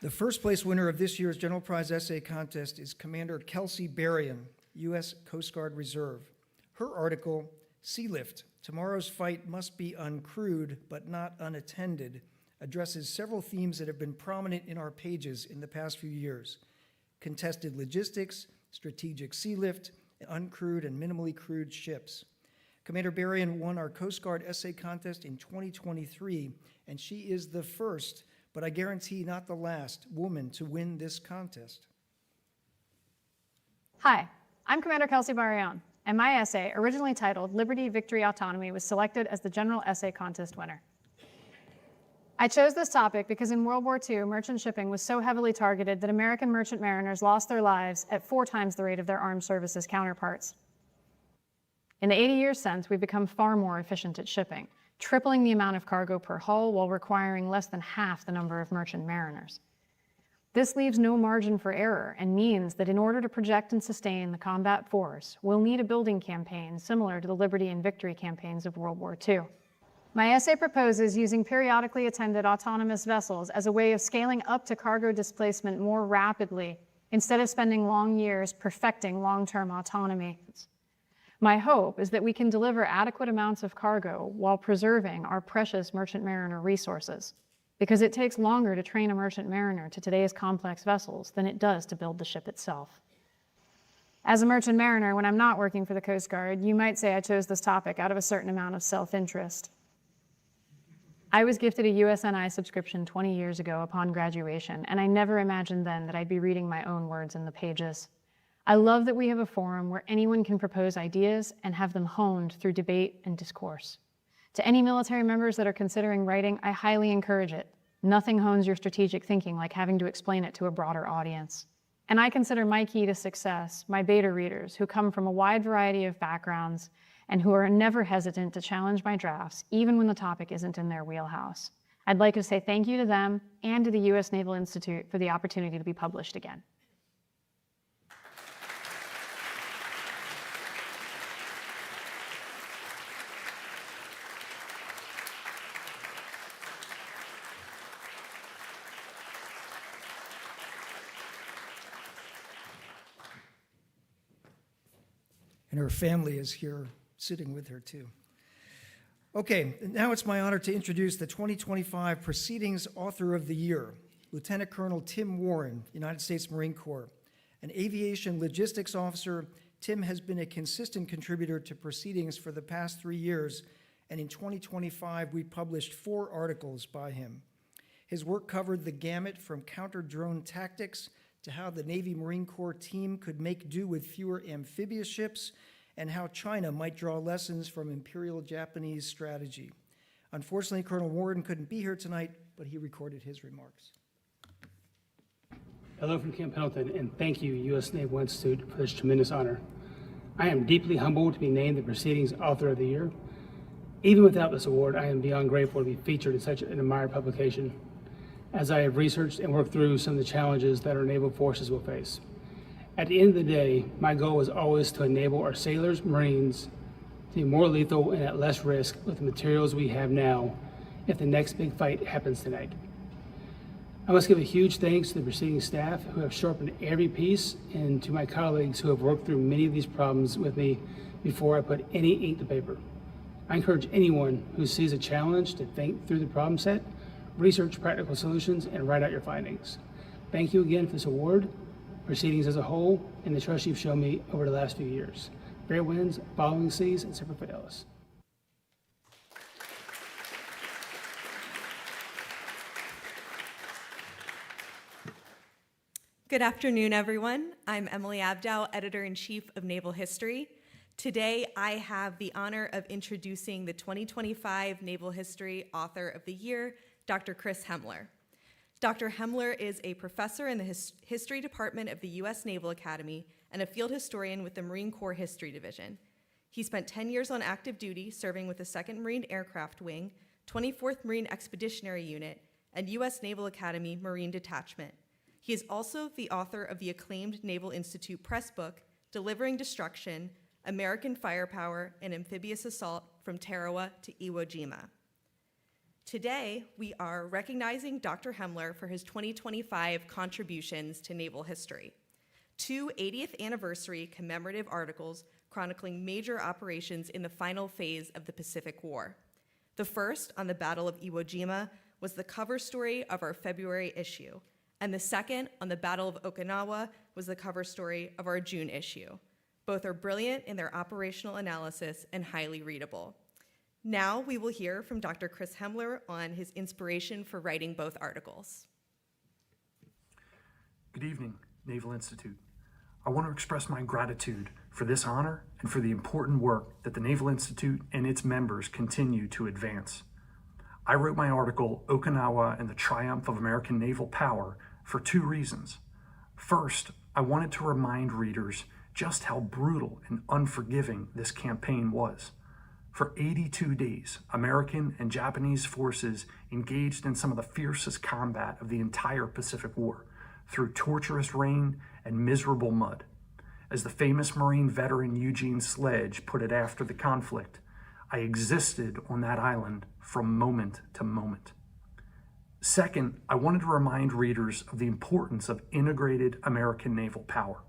The first place winner of this year's General Prize Essay Contest is Commander Kelsey Berrien, U.S. Coast Guard Reserve. Her article, Sea Lift, Tomorrow's Fight Must Be Uncrewed But Not Unattended, addresses several themes that have been prominent in our pages in the past few years: contested logistics, strategic sea lift, uncrewed and minimally crewed ships. Commander Berrien won our Coast Guard Essay Contest in 2023, and she is the first, but I guarantee not the last, woman to win this contest. Hi, I'm Commander Kelsey Berrien, and my essay, originally titled Liberty, Victory, Autonomy, was selected as the General Essay Contest winner. I chose this topic because in World War II, merchant shipping was so heavily targeted that American merchant mariners lost their lives at 4 times the rate of their armed services counterparts. In the 80 years since, we've become far more efficient at shipping, tripling the amount of cargo per hull while requiring less than half the number of merchant mariners. This leaves no margin for error and means that in order to project and sustain the combat force, we'll need a building campaign similar to the Liberty and Victory campaigns of World War II. My essay proposes using periodically attended autonomous vessels as a way of scaling up to cargo displacement more rapidly instead of spending long years perfecting long-term autonomy. My hope is that we can deliver adequate amounts of cargo while preserving our precious merchant mariner resources, because it takes longer to train a merchant mariner to today's complex vessels than it does to build the ship itself. As a merchant mariner, when I'm not working for the Coast Guard, you might say I chose this topic out of a certain amount of self-interest. I was gifted a USNI subscription 20 years ago upon graduation, and I never imagined then that I'd be reading my own words in the pages. I love that we have a forum where anyone can propose ideas and have them honed through debate and discourse. To any military members that are considering writing, I highly encourage it. Nothing hones your strategic thinking like having to explain it to a broader audience. And I consider my key to success my beta readers who come from a wide variety of backgrounds and who are never hesitant to challenge my drafts, even when the topic isn't in their wheelhouse. I'd like to say thank you to them and to the U.S. Naval Institute for the opportunity to be published again. And her family is here sitting with her too. Okay, now it's my honor to introduce the 2025 Proceedings Author of the Year, Lieutenant Colonel Tim Warren, United States Marine Corps. An aviation logistics officer, Tim has been a consistent contributor to Proceedings for the past 3 years, and in 2025, we published 4 articles by him. His work covered the gamut from counter-drone tactics to how the Navy Marine Corps team could make do with fewer amphibious ships, and how China might draw lessons from Imperial Japanese strategy. Unfortunately, Colonel Warren couldn't be here tonight, but he recorded his remarks. Hello from Camp Pendleton, and thank you, U.S. Naval Institute, for this tremendous honor. I am deeply humbled to be named the Proceedings Author of the Year. Even without this award, I am beyond grateful to be featured in such an admired publication, as I have researched and worked through some of the challenges that our naval forces will face. At the end of the day, my goal is always to enable our sailors, Marines, to be more lethal and at less risk with the materials we have now if the next big fight happens tonight. I must give a huge thanks to the Proceedings staff who have sharpened every piece, and to my colleagues who have worked through many of these problems with me before I put any ink to paper. I encourage anyone who sees a challenge to think through the problem set, research practical solutions, and write out your findings. Thank you again for this award, Proceedings as a whole, and the trust you've shown me over the last few years. Fair winds, following seas, and Semper Fidelis. Good afternoon, everyone. I'm Emily Abdow, Editor-in-Chief of Naval History. Today, I have the honor of introducing the 2025 Naval History Author of the Year, Dr. Chris Hemler. Dr. Hemler is a professor in the History Department of the U.S. Naval Academy and a field historian with the Marine Corps History Division. He spent 10 years on active duty serving with the 2nd Marine Aircraft Wing, 24th Marine Expeditionary Unit, and U.S. Naval Academy Marine Detachment. He is also the author of the acclaimed Naval Institute press book, Delivering Destruction, American Firepower and Amphibious Assault from Tarawa to Iwo Jima. Today, we are recognizing Dr. Hemler for his 2025 contributions to naval history. 2 80th anniversary commemorative articles chronicling major operations in the final phase of the Pacific War. The first, on the Battle of Iwo Jima, was the cover story of our February issue, and the second, on the Battle of Okinawa, was the cover story of our June issue. Both are brilliant in their operational analysis and highly readable. Now we will hear from Dr. Chris Hemler on his inspiration for writing both articles. Good evening, Naval Institute. I want to express my gratitude for this honor and for the important work that the Naval Institute and its members continue to advance. I wrote my article, Okinawa and the Triumph of American Naval Power, for 2 reasons. First, I wanted to remind readers just how brutal and unforgiving this campaign was. For 82 days, American and Japanese forces engaged in some of the fiercest combat of the entire Pacific War, through torturous rain and miserable mud. As the famous Marine veteran Eugene Sledge put it after the conflict, I existed on that island from moment to moment. Second, I wanted to remind readers of the importance of integrated American naval power.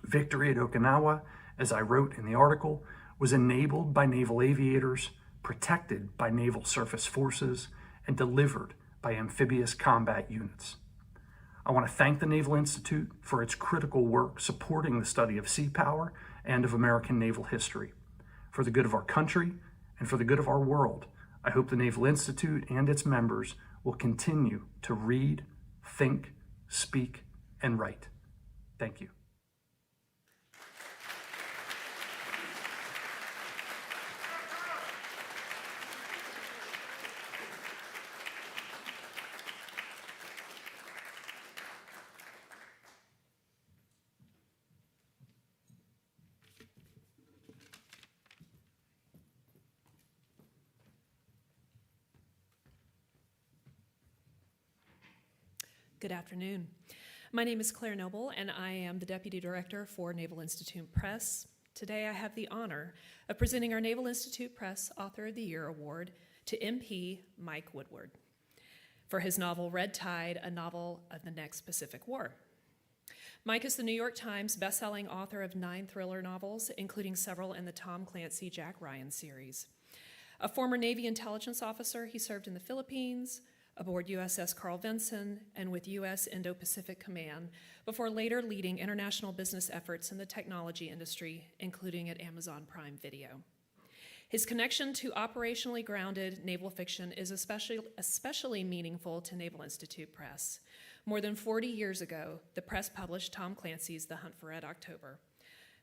Victory at Okinawa, as I wrote in the article, was enabled by naval aviators, protected by naval surface forces, and delivered by amphibious combat units. I want to thank the Naval Institute for its critical work supporting the study of sea power and of American naval history. For the good of our country and for the good of our world, I hope the Naval Institute and its members will continue to read, think, speak, and write. Thank you. Good afternoon. My name is Claire Noble, and I am the Deputy Director for Naval Institute Press. Today I have the honor of presenting our Naval Institute Press Author of the Year Award to MP Mike Woodward for his novel Red Tide, a novel of the next Pacific War. Mike is the New York Times bestselling author of 9 thriller novels, including several in the Tom Clancy Jack Ryan series. A former Navy intelligence officer, he served in the Philippines, aboard USS Carl Vinson, and with U.S. Indo-Pacific Command, before later leading international business efforts in the technology industry, including at Amazon Prime Video. His connection to operationally grounded naval fiction is especially meaningful to Naval Institute Press. More than 40 years ago, the press published Tom Clancy's The Hunt for Red October,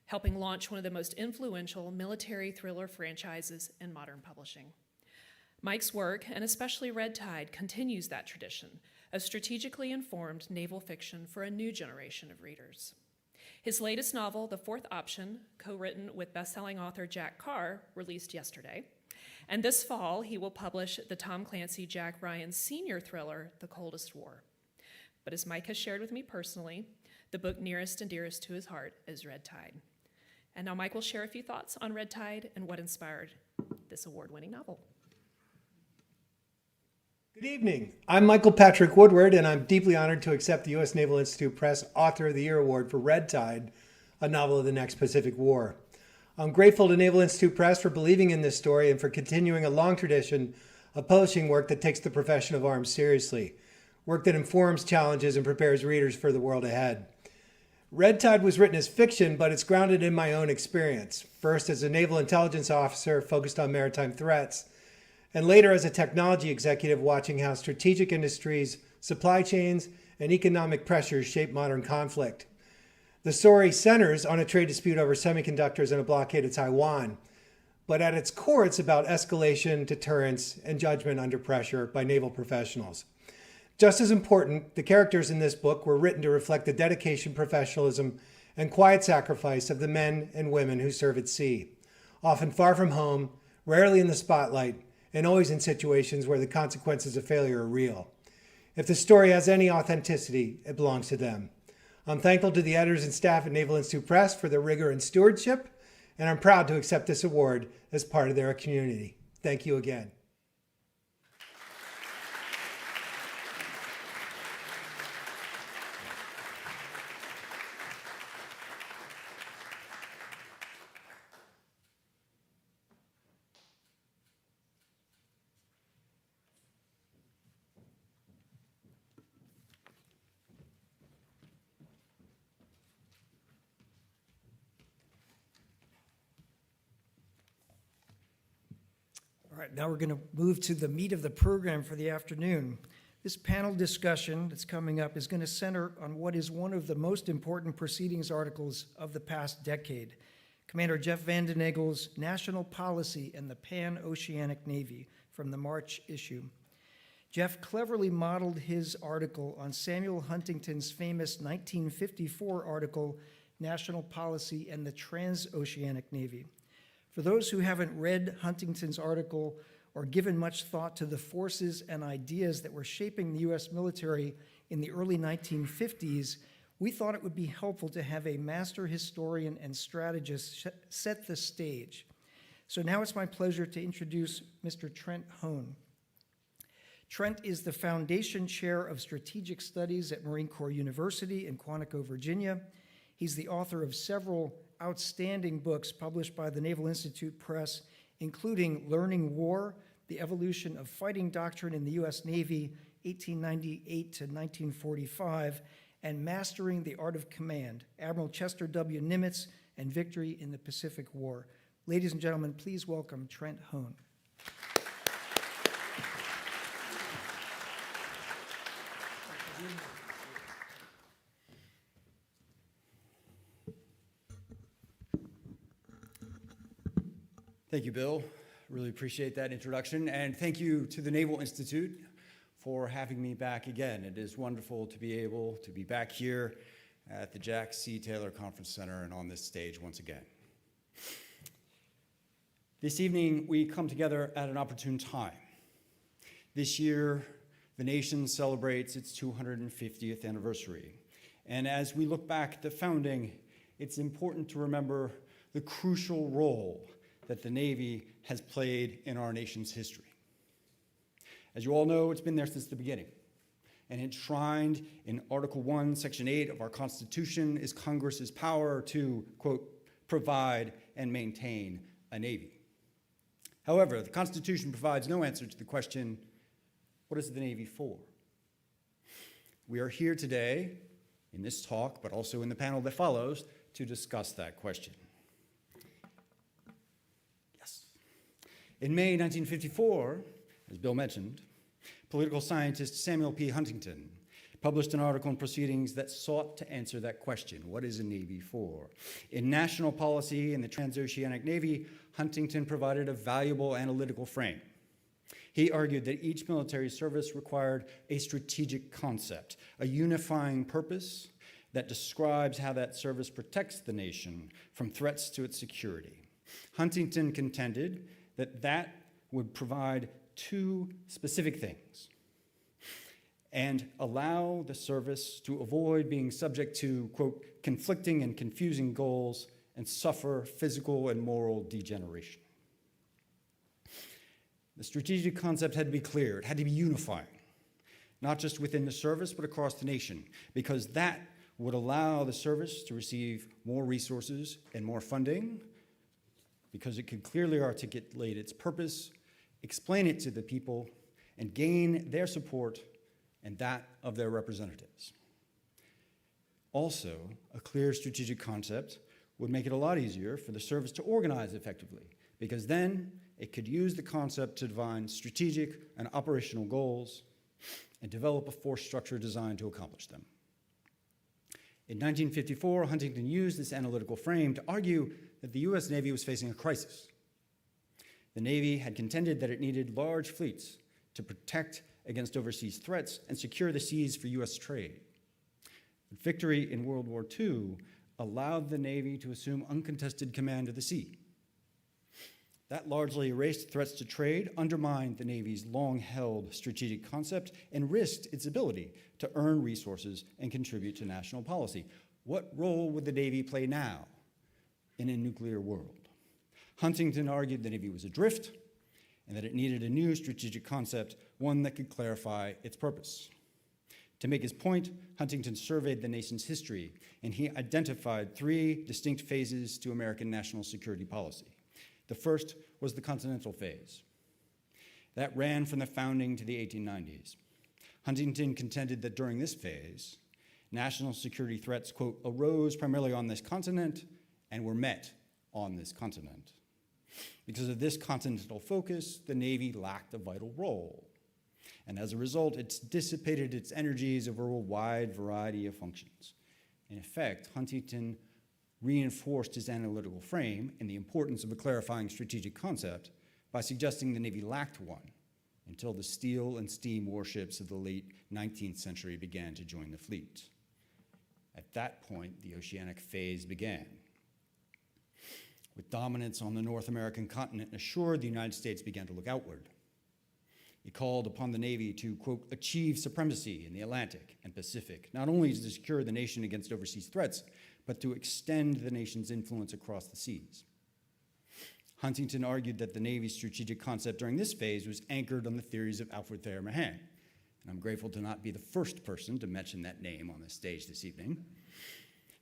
helping launch one of the most influential military thriller franchises in modern publishing. Mike's work, and especially Red Tide, continues that tradition of strategically informed naval fiction for a new generation of readers. His latest novel, The Fourth Option, co-written with best-selling author Jack Carr, released yesterday. And this fall, he will publish the Tom Clancy Jack Ryan senior thriller, The Coldest War. But as Mike has shared with me personally, the book nearest and dearest to his heart is Red Tide. And now Mike will share a few thoughts on Red Tide and what inspired this award-winning novel. Good evening. I'm Michael Patrick Woodward, and I'm deeply honored to accept the U.S. Naval Institute Press Author of the Year Award for Red Tide, a novel of the next Pacific War. I'm grateful to Naval Institute Press for believing in this story and for continuing a long tradition of publishing work that takes the profession of arms seriously, work that informs, challenges, and prepares readers for the world ahead. Red Tide was written as fiction, but it's grounded in my own experience, first as a naval intelligence officer focused on maritime threats, and later as a technology executive watching how strategic industries, supply chains, and economic pressures shape modern conflict. The story centers on a trade dispute over semiconductors and a blockade of Taiwan, but at its core, it's about escalation, deterrence, and judgment under pressure by naval professionals. Just as important, the characters in this book were written to reflect the dedication, professionalism, and quiet sacrifice of the men and women who serve at sea, often far from home, rarely in the spotlight, and always in situations where the consequences of failure are real. If the story has any authenticity, it belongs to them. I'm thankful to the editors and staff at Naval Institute Press for their rigor and stewardship, and I'm proud to accept this award as part of their community. Thank you again. All right, now we're going to move to the meat of the program for the afternoon. This panel discussion that's coming up is going to center on what is one of the most important proceedings articles of the past decade, Commander Jeff Van Den Egel's National Policy and the Pan-Oceanic Navy from the March issue. Jeff cleverly modeled his article on Samuel Huntington's famous 1954 article, National Policy and the Transoceanic Navy. For those who haven't read Huntington's article or given much thought to the forces and ideas that were shaping the U.S. military in the early 1950s, we thought it would be helpful to have a master historian and strategist set the stage. So now it's my pleasure to introduce Mr. Trent Hone. Trent is the Foundation Chair of Strategic Studies at Marine Corps University in Quantico, Virginia. He's the author of several outstanding books published by the Naval Institute Press, including Learning War, The Evolution of Fighting Doctrine in the U.S. Navy, 1898 to 1945, and Mastering the Art of Command, Admiral Chester W. Nimitz and Victory in the Pacific War. Ladies and gentlemen, please welcome Trent Hone. Thank you, Bill. Really appreciate that introduction. And thank you to the Naval Institute for having me back again. It is wonderful to be able to be back here at the Jack C. Taylor Conference Center and on this stage once again. This evening, we come together at an opportune time. This year, the nation celebrates its 250th anniversary. And as we look back at the founding, it's important to remember the crucial role that the Navy has played in our nation's history. As you all know, it's been there since the beginning. And enshrined in Article 1, Section 8 of our Constitution is Congress's power to, quote, provide and maintain a Navy. However, the Constitution provides no answer to the question, what is the Navy for? We are here today in this talk, but also in the panel that follows, to discuss that question. Yes. In May 1954, as Bill mentioned, political scientist Samuel P. Huntington published an article in Proceedings that sought to answer that question, what is a Navy for? In National Policy and the Transoceanic Navy, Huntington provided a valuable analytical frame. He argued that each military service required a strategic concept, a unifying purpose that describes how that service protects the nation from threats to its security. Huntington contended that that would provide two specific things and allow the service to avoid being subject to, quote, conflicting and confusing goals and suffer physical and moral degeneration. The strategic concept had to be clear. It had to be unifying, not just within the service, but across the nation, because that would allow the service to receive more resources and more funding, because it could clearly articulate its purpose, explain it to the people, and gain their support and that of their representatives. Also, a clear strategic concept would make it a lot easier for the service to organize effectively, because then it could use the concept to define strategic and operational goals and develop a force structure designed to accomplish them. In 1954, Huntington used this analytical frame to argue that the U.S. Navy was facing a crisis. The Navy had contended that it needed large fleets to protect against overseas threats and secure the seas for U.S. trade. Victory in World War II allowed the Navy to assume uncontested command of the sea. That largely erased threats to trade, undermined the Navy's long-held strategic concept, and risked its ability to earn resources and contribute to national policy. What role would the Navy play now in a nuclear world? Huntington argued the Navy was adrift and that it needed a new strategic concept, one that could clarify its purpose. To make his point, Huntington surveyed the nation's history, and he identified three distinct phases to American national security policy. The first was the continental phase. That ran from the founding to the 1890s. Huntington contended that during this phase, national security threats, quote, arose primarily on this continent and were met on this continent. Because of this continental focus, the Navy lacked a vital role. And as a result, it's dissipated its energies over a wide variety of functions. In effect, Huntington reinforced his analytical frame and the importance of a clarifying strategic concept by suggesting the Navy lacked one until the steel and steam warships of the late 19th century began to join the fleet. At that point, the oceanic phase began. With dominance on the North American continent assured, the United States began to look outward. It called upon the Navy to, quote, achieve supremacy in the Atlantic and Pacific, not only to secure the nation against overseas threats, but to extend the nation's influence across the seas. Huntington argued that the Navy's strategic concept during this phase was anchored on the theories of Alfred Thayer Mahan, and I'm grateful to not be the first person to mention that name on this stage this evening.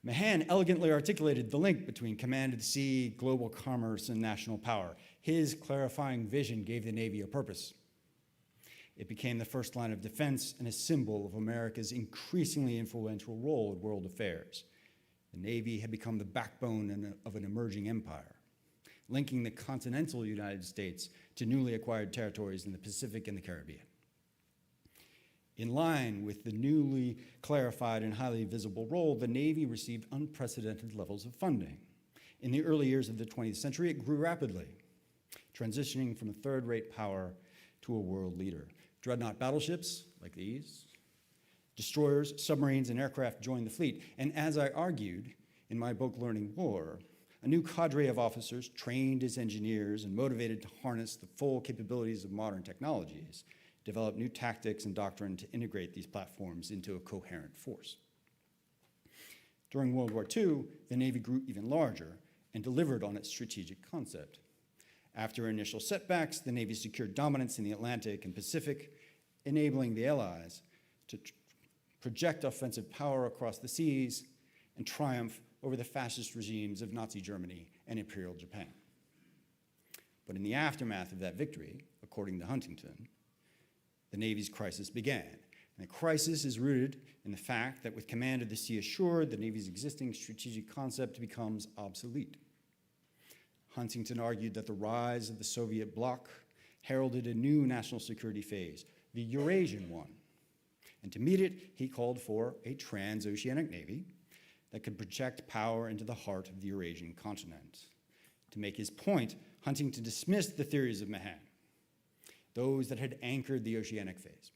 Mahan elegantly articulated the link between command of the sea, global commerce, and national power. His clarifying vision gave the Navy a purpose. It became the first line of defense and a symbol of America's increasingly influential role in world affairs. The Navy had become the backbone of an emerging empire, linking the continental United States to newly acquired territories in the Pacific and the Caribbean. In line with the newly clarified and highly visible role, the Navy received unprecedented levels of funding. In the early years of the 20th century, it grew rapidly, transitioning from a third-rate power to a world leader. Dreadnought battleships, like these, destroyers, submarines, and aircraft joined the fleet. And as I argued in my book, Learning War, a new cadre of officers trained as engineers and motivated to harness the full capabilities of modern technologies develop new tactics and doctrine to integrate these platforms into a coherent force. During World War II, the Navy grew even larger and delivered on its strategic concept. After initial setbacks, the Navy secured dominance in the Atlantic and Pacific, enabling the Allies to project offensive power across the seas and triumph over the fascist regimes of Nazi Germany and Imperial Japan. But in the aftermath of that victory, according to Huntington, the Navy's crisis began. And the crisis is rooted in the fact that with command of the sea assured, the Navy's existing strategic concept becomes obsolete. Huntington argued that the rise of the Soviet bloc heralded a new national security phase, the Eurasian one. And to meet it, he called for a transoceanic navy that could project power into the heart of the Eurasian continent. To make his point, Huntington dismissed the theories of Mahan, those that had anchored the oceanic phase,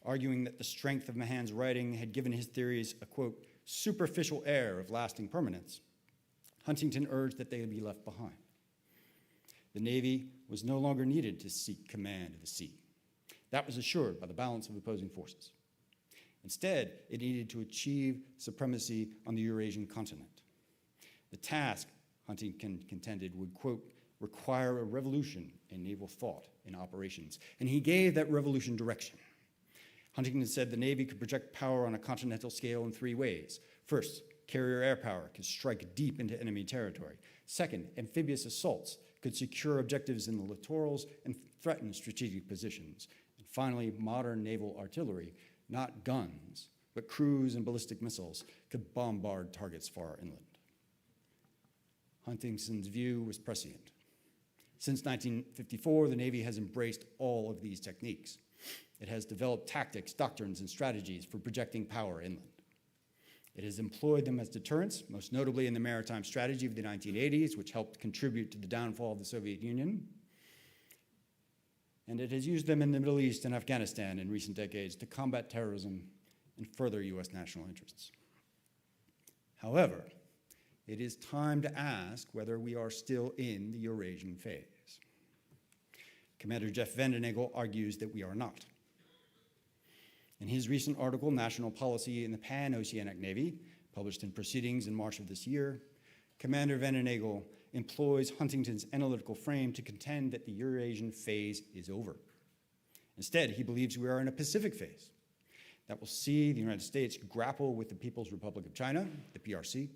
arguing that the strength of Mahan's writing had given his theories a, quote, superficial air of lasting permanence. Huntington urged that they be left behind. The Navy was no longer needed to seek command of the sea. That was assured by the balance of opposing forces. Instead, it needed to achieve supremacy on the Eurasian continent. The task, Huntington contended, would, quote, require a revolution in naval thought and operations, and he gave that revolution direction. Huntington said the Navy could project power on a continental scale in three ways. First, carrier air power could strike deep into enemy territory. Second, amphibious assaults could secure objectives in the littorals and threaten strategic positions. And finally, modern naval artillery, not guns, but cruise and ballistic missiles, could bombard targets far inland. Huntington's view was prescient. Since 1954, the Navy has embraced all of these techniques. It has developed tactics, doctrines, and strategies for projecting power inland. It has employed them as deterrents, most notably in the maritime strategy of the 1980s, which helped contribute to the downfall of the Soviet Union. And it has used them in the Middle East and Afghanistan in recent decades to combat terrorism and further U.S. national interests. However, it is time to ask whether we are still in the Eurasian phase. Commander Jeff Vandenegel argues that we are not. In his recent article, National Policy in the Pan-Oceanic Navy, published in Proceedings in March of this year, Commander Vandenegel employs Huntington's analytical frame to contend that the Eurasian phase is over. Instead, he believes we are in a Pacific phase that will see the United States grapple with the People's Republic of China, the PRC,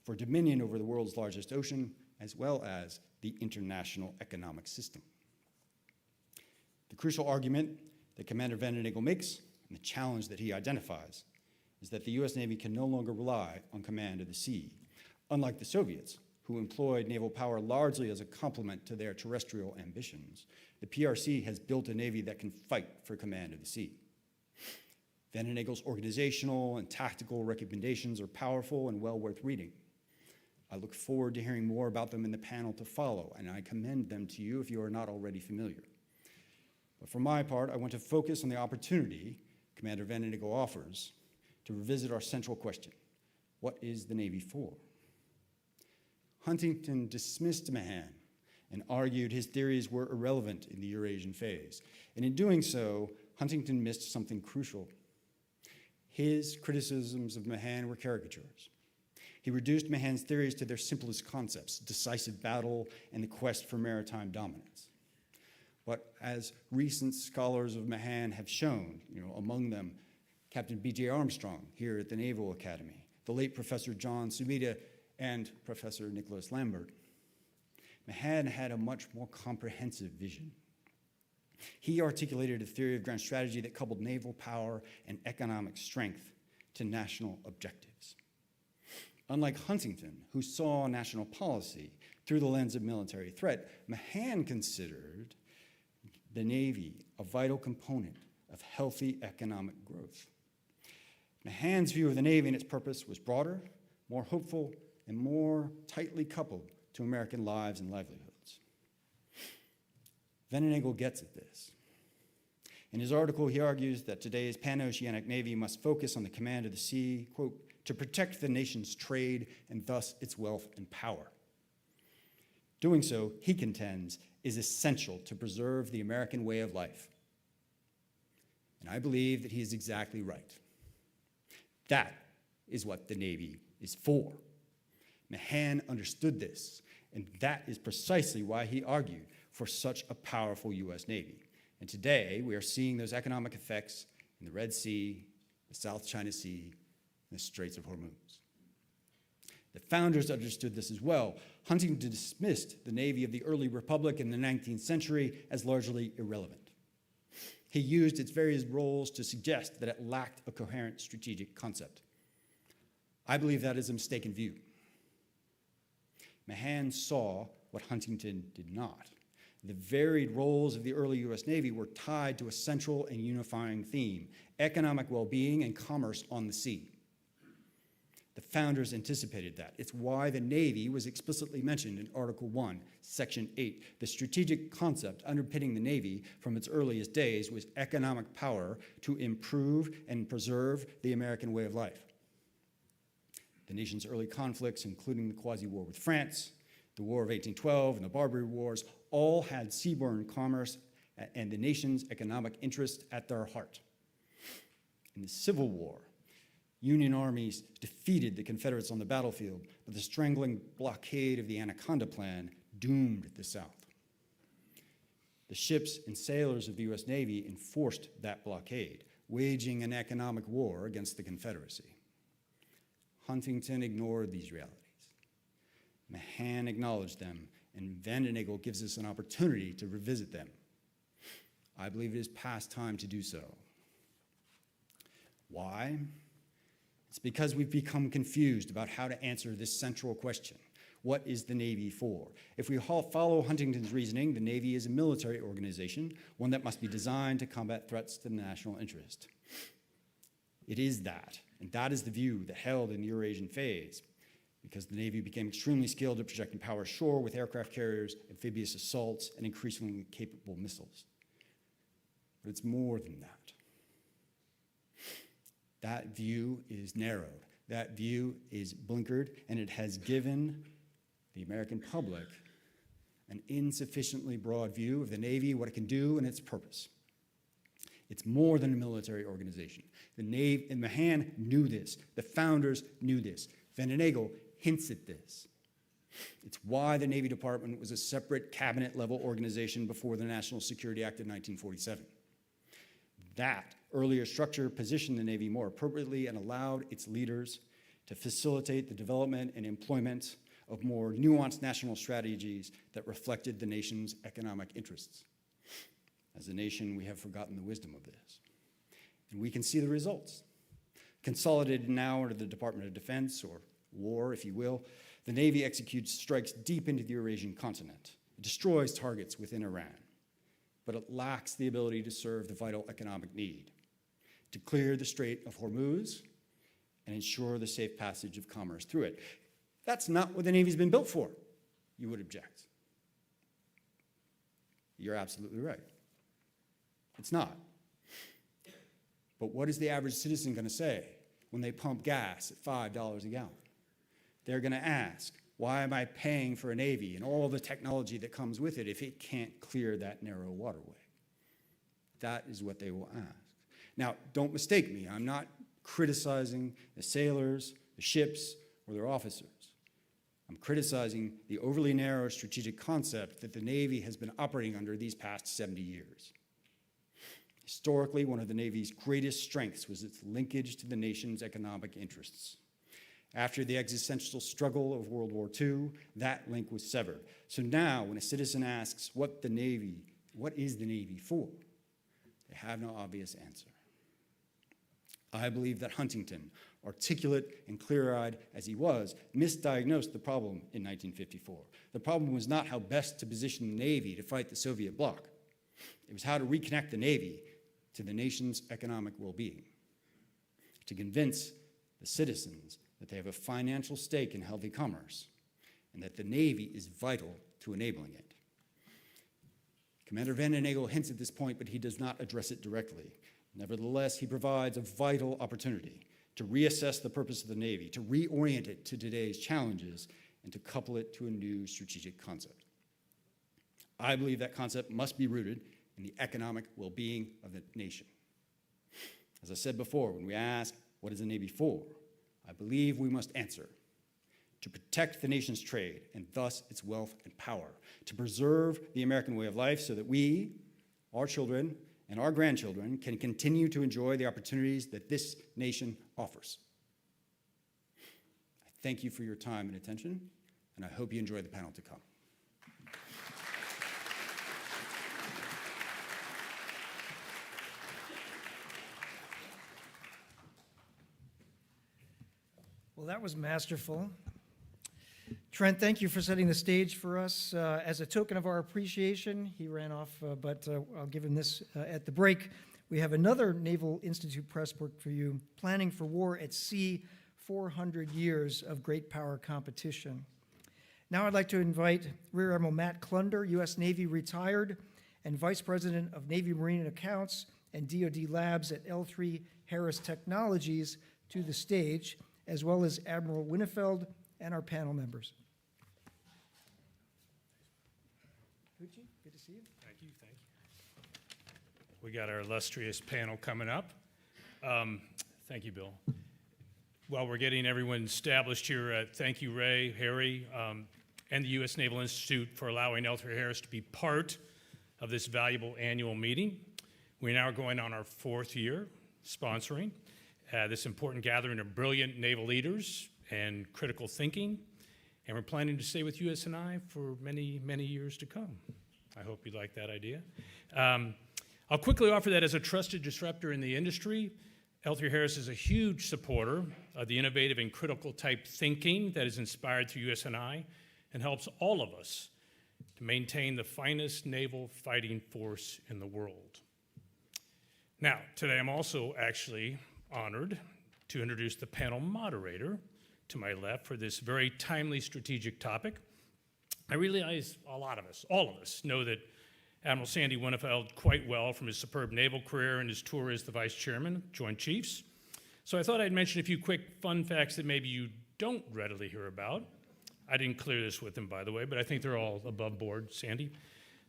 for dominion over the world's largest ocean, as well as the international economic system. The crucial argument that Commander Vandenegel makes, and the challenge that he identifies, is that the U.S. Navy can no longer rely on command of the sea. Unlike the Soviets, who employed naval power largely as a complement to their terrestrial ambitions, the PRC has built a Navy that can fight for command of the sea. Vandenegel's organizational and tactical recommendations are powerful and well worth reading. I look forward to hearing more about them in the panel to follow, and I commend them to you if you are not already familiar. But for my part, I want to focus on the opportunity Commander Vandenegel offers to revisit our central question: what is the Navy for? Huntington dismissed Mahan and argued his theories were irrelevant in the Eurasian phase. And in doing so, Huntington missed something crucial. His criticisms of Mahan were caricatures. He reduced Mahan's theories to their simplest concepts: decisive battle and the quest for maritime dominance. But as recent scholars of Mahan have shown, among them Captain B.J. Armstrong here at the Naval Academy, the late Professor John Sumida, and Professor Nicholas Lambert, Mahan had a much more comprehensive vision. He articulated a theory of grand strategy that coupled naval power and economic strength to national objectives. Unlike Huntington, who saw national policy through the lens of military threat, Mahan considered the Navy a vital component of healthy economic growth. Mahan's view of the Navy and its purpose was broader, more hopeful, and more tightly coupled to American lives and livelihoods. Vandenegel gets at this. In his article, he argues that today's Pan-Oceanic Navy must focus on the command of the sea, quote, to protect the nation's trade and thus its wealth and power. Doing so, he contends, is essential to preserve the American way of life, And I believe that he is exactly right. That is what the Navy is for. Mahan understood this, and that is precisely why he argued for such a powerful U.S. Navy. And today, we are seeing those economic effects in the Red Sea, the South China Sea, and the Straits of Hormuz. The founders understood this as well. Huntington dismissed the Navy of the early Republic in the 19th century as largely irrelevant. He used its various roles to suggest that it lacked a coherent strategic concept. I believe that is a mistaken view. Mahan saw what Huntington did not. The varied roles of the early U.S. Navy were tied to a central and unifying theme: economic well-being and commerce on the sea. The founders anticipated that. It's why the Navy was explicitly mentioned in Article 1, Section 8. The strategic concept underpinning the Navy from its earliest days was economic power to improve and preserve the American way of life. The nation's early conflicts, including the quasi-war with France, the War of 1812, and the Barbary Wars, all had seaborne commerce and the nation's economic interest at their heart. In the Civil War, Union armies defeated the Confederates on the battlefield, but the strangling blockade of the Anaconda Plan doomed the South. The ships and sailors of the U.S. Navy enforced that blockade, waging an economic war against the Confederacy. Huntington ignored these realities. Mahan acknowledged them, and Vandenagel gives us an opportunity to revisit them. I believe it is past time to do so. Why? It's because we've become confused about how to answer this central question. What is the Navy for? If we follow Huntington's reasoning, the Navy is a military organization, one that must be designed to combat threats to the national interest. It is that, and that is the view that held in the Eurasian phase, because the Navy became extremely skilled at projecting power ashore with aircraft carriers, amphibious assaults, and increasingly capable missiles. But it's more than that. That view is narrowed. That view is blinkered, and it has given the American public an insufficiently broad view of the Navy, what it can do, and its purpose. It's more than a military organization. The Navy, and Mahan knew this. The founders knew this. Vandenagel hints at this. It's why the Navy Department was a separate cabinet-level organization before the National Security Act of 1947. That earlier structure positioned the Navy more appropriately and allowed its leaders to facilitate the development and employment of more nuanced national strategies that reflected the nation's economic interests. As a nation, we have forgotten the wisdom of this. And we can see the results. Consolidated now under the Department of Defense, or war, if you will, the Navy executes strikes deep into the Eurasian continent. It destroys targets within Iran, but it lacks the ability to serve the vital economic need, to clear the Strait of Hormuz and ensure the safe passage of commerce through it. That's not what the Navy's been built for, you would object. You're absolutely right. It's not. But what is the average citizen going to say when they pump gas at $5 a gallon? They're going to ask, why am I paying for a Navy and all the technology that comes with it if it can't clear that narrow waterway? That is what they will ask. Now, don't mistake me. I'm not criticizing the sailors, the ships, or their officers. I'm criticizing the overly narrow strategic concept that the Navy has been operating under these past 70 years. Historically, one of the Navy's greatest strengths was its linkage to the nation's economic interests. After the existential struggle of World War II, that link was severed. So now, when a citizen asks what is the Navy for, they have no obvious answer. I believe that Huntington, articulate and clear-eyed as he was, misdiagnosed the problem in 1954. The problem was not how best to position the Navy to fight the Soviet bloc. It was how to reconnect the Navy to the nation's economic well-being, to convince the citizens that they have a financial stake in healthy commerce, and that the Navy is vital to enabling it. Commander Vandenagel hints at this point, but he does not address it directly. Nevertheless, he provides a vital opportunity to reassess the purpose of the Navy, to reorient it to today's challenges, and to couple it to a new strategic concept. I believe that concept must be rooted in the economic well-being of the nation. As I said before, when we ask, what is the Navy for? I believe we must answer, to protect the nation's trade and thus its wealth and power, to preserve the American way of life so that we, our children, and our grandchildren can continue to enjoy the opportunities that this nation offers. I thank you for your time and attention, and I hope you enjoy the panel to come. Well, that was masterful. Trent, thank you for setting the stage for us. As a token of our appreciation, he ran off, but I'll give him this at the break. We have another Naval Institute press book for you, Planning for War at Sea, 400 Years of Great Power Competition. Now I'd like to invite Rear Admiral Matt Clunder, U.S. Navy retired and Vice President of Navy Marine Accounts and DoD Labs at L3 Harris Technologies, to the stage, as well as Admiral Winnefeld and our panel members. Good to see you. Thank you. We got our illustrious panel coming up. Thank you, Bill. While we're getting everyone established here, thank you, Ray, Harry, and the U.S. Naval Institute for allowing L3 Harris to be part of this valuable annual meeting. We're now going on our 4th year sponsoring this important gathering of brilliant naval leaders and critical thinking, and we're planning to stay with USNI for many, many years to come. I hope you like that idea. I'll quickly offer that as a trusted disruptor in the industry, L3 Harris is a huge supporter of the innovative and critical type thinking that is inspired through USNI and helps all of us to maintain the finest naval fighting force in the world. Now, today I'm also actually honored to introduce the panel moderator to my left for this very timely strategic topic. I realize a lot of us, all of us, know that Admiral Sandy Winnefeld quite well from his superb naval career and his tour as the Vice Chairman of Joint Chiefs. So I thought I'd mention a few quick fun facts that maybe you don't readily hear about. I didn't clear this with him, by the way, but I think they're all above board, Sandy.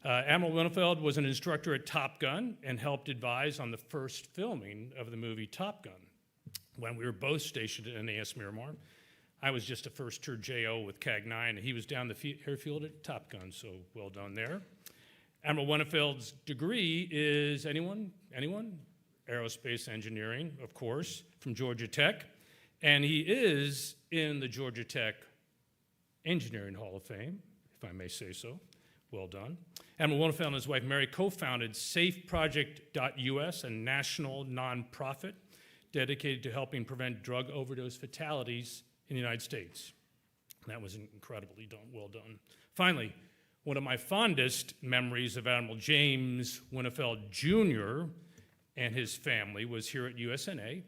Admiral Winnefeld was an instructor at Top Gun and helped advise on the first filming of the movie Top Gun when we were both stationed at NAS Miramar. I was just a first tour JO with CAG-9, and he was down the airfield at Top Gun, so well done there. Admiral Winnefeld's degree is, anyone? Aerospace engineering, of course, from Georgia Tech, and he is in the Georgia Tech Engineering Hall of Fame, if I may say so. Well done. Admiral Winnefeld and his wife Mary co-founded SafeProject.us, a national nonprofit dedicated to helping prevent drug overdose fatalities in the United States. That was incredibly well done. Finally, one of my fondest memories of Admiral James Winnefeld Jr. and his family was here at USNA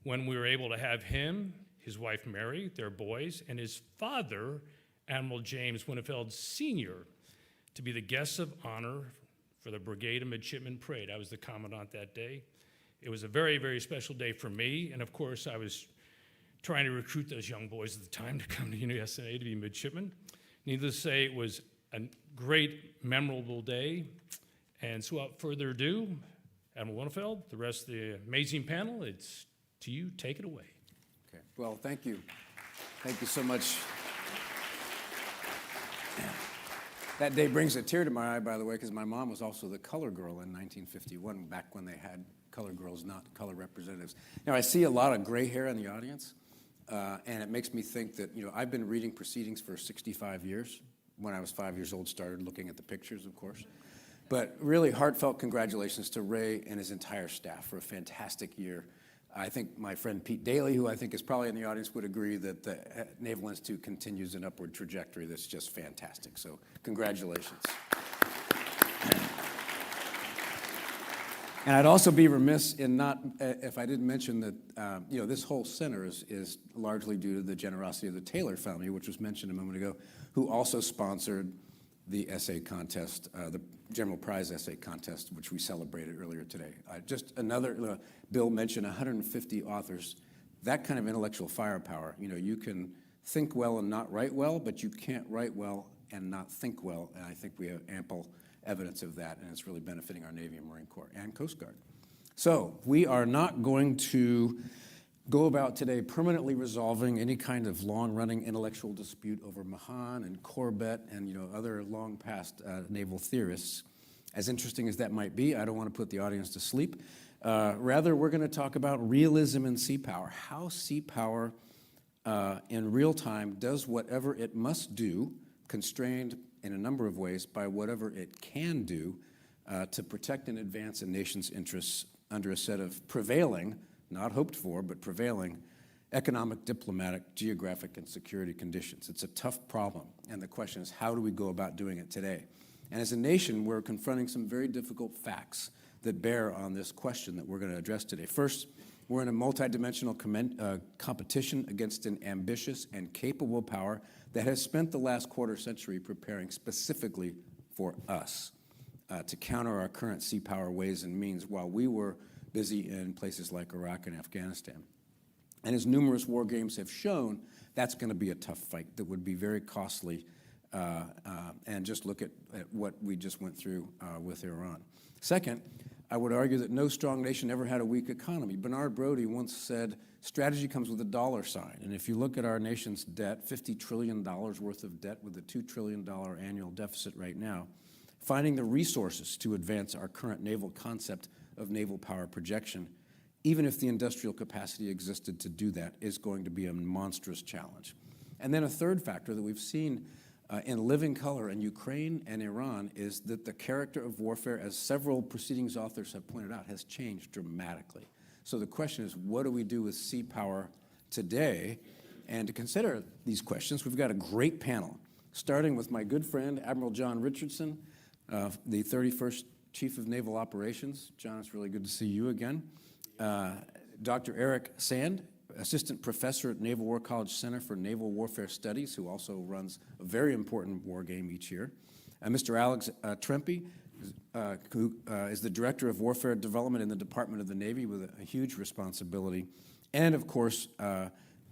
when we were able to have him, his wife Mary, their boys, and his father, Admiral James Winnefeld Sr., to be the guests of honor for the Brigade of Midshipmen Parade. I was the commandant that day. It was a very, very special day for me, and of course I was trying to recruit those young boys at the time to come to USNA to be midshipmen. Needless to say, it was a great, memorable day, and so without further ado, Admiral Winnefeld, the rest of the amazing panel, it's to you, take it away. Okay, well, thank you. Thank you so much. That day brings a tear to my eye, by the way, because my mom was also the color girl in 1951, back when they had color girls, not color representatives. Now, I see a lot of gray hair in the audience, and it makes me think that, I've been reading proceedings for 65 years. When I was 5 years old, started looking at the pictures, of course. But really heartfelt congratulations to Ray and his entire staff for a fantastic year. I think my friend Pete Daly, who I think is probably in the audience, would agree that the Naval Institute continues an upward trajectory that's just fantastic. So congratulations. And I'd also be remiss in not, if I didn't mention that, this whole center is largely due to the generosity of the Taylor family, which was mentioned a moment ago, who also sponsored the essay contest, the General Prize Essay Contest, which we celebrated earlier today. Just another, Bill mentioned 150 authors. That kind of intellectual firepower, you can think well and not write well, but you can't write well and not think well, and I think we have ample evidence of that, and it's really benefiting our Navy and Marine Corps and Coast Guard. So we are not going to go about today permanently resolving any kind of long-running intellectual dispute over Mahan and Corbett and other long-past naval theorists. As interesting as that might be, I don't want to put the audience to sleep. Rather, we're going to talk about realism in sea power, how sea power in real time does whatever it must do, constrained in a number of ways by whatever it can do to protect and advance a nation's interests under a set of prevailing, not hoped for, but prevailing economic, diplomatic, geographic, and security conditions. It's a tough problem, and the question is, how do we go about doing it today? And as a nation, we're confronting some very difficult facts that bear on this question that we're going to address today. First, we're in a multidimensional competition against an ambitious and capable power that has spent the last quarter century preparing specifically for us to counter our current sea power ways and means while we were busy in places like Iraq and Afghanistan. And as numerous war games have shown, that's going to be a tough fight that would be very costly. And just look at what we just went through with Iran. Second, I would argue that no strong nation ever had a weak economy. Bernard Brody once said, strategy comes with a dollar sign. And if you look at our nation's debt, $50 trillion worth of debt with a $2 trillion annual deficit right now, finding the resources to advance our current naval concept of naval power projection, even if the industrial capacity existed to do that, is going to be a monstrous challenge. And then a third factor that we've seen in living color in Ukraine and Iran is that the character of warfare, as several proceedings authors have pointed out, has changed dramatically. So the question is, what do we do with sea power today? And to consider these questions, we've got a great panel, starting with my good friend, Admiral John Richardson, the 31st Chief of Naval Operations. John, it's really good to see you again. Dr. Eric Sand, Assistant Professor at Naval War College Center for Naval Warfare Studies, who also runs a very important war game each year. Mr. Alex Trempe, who is the Director of Warfare Development in the Department of the Navy with a huge responsibility. And of course,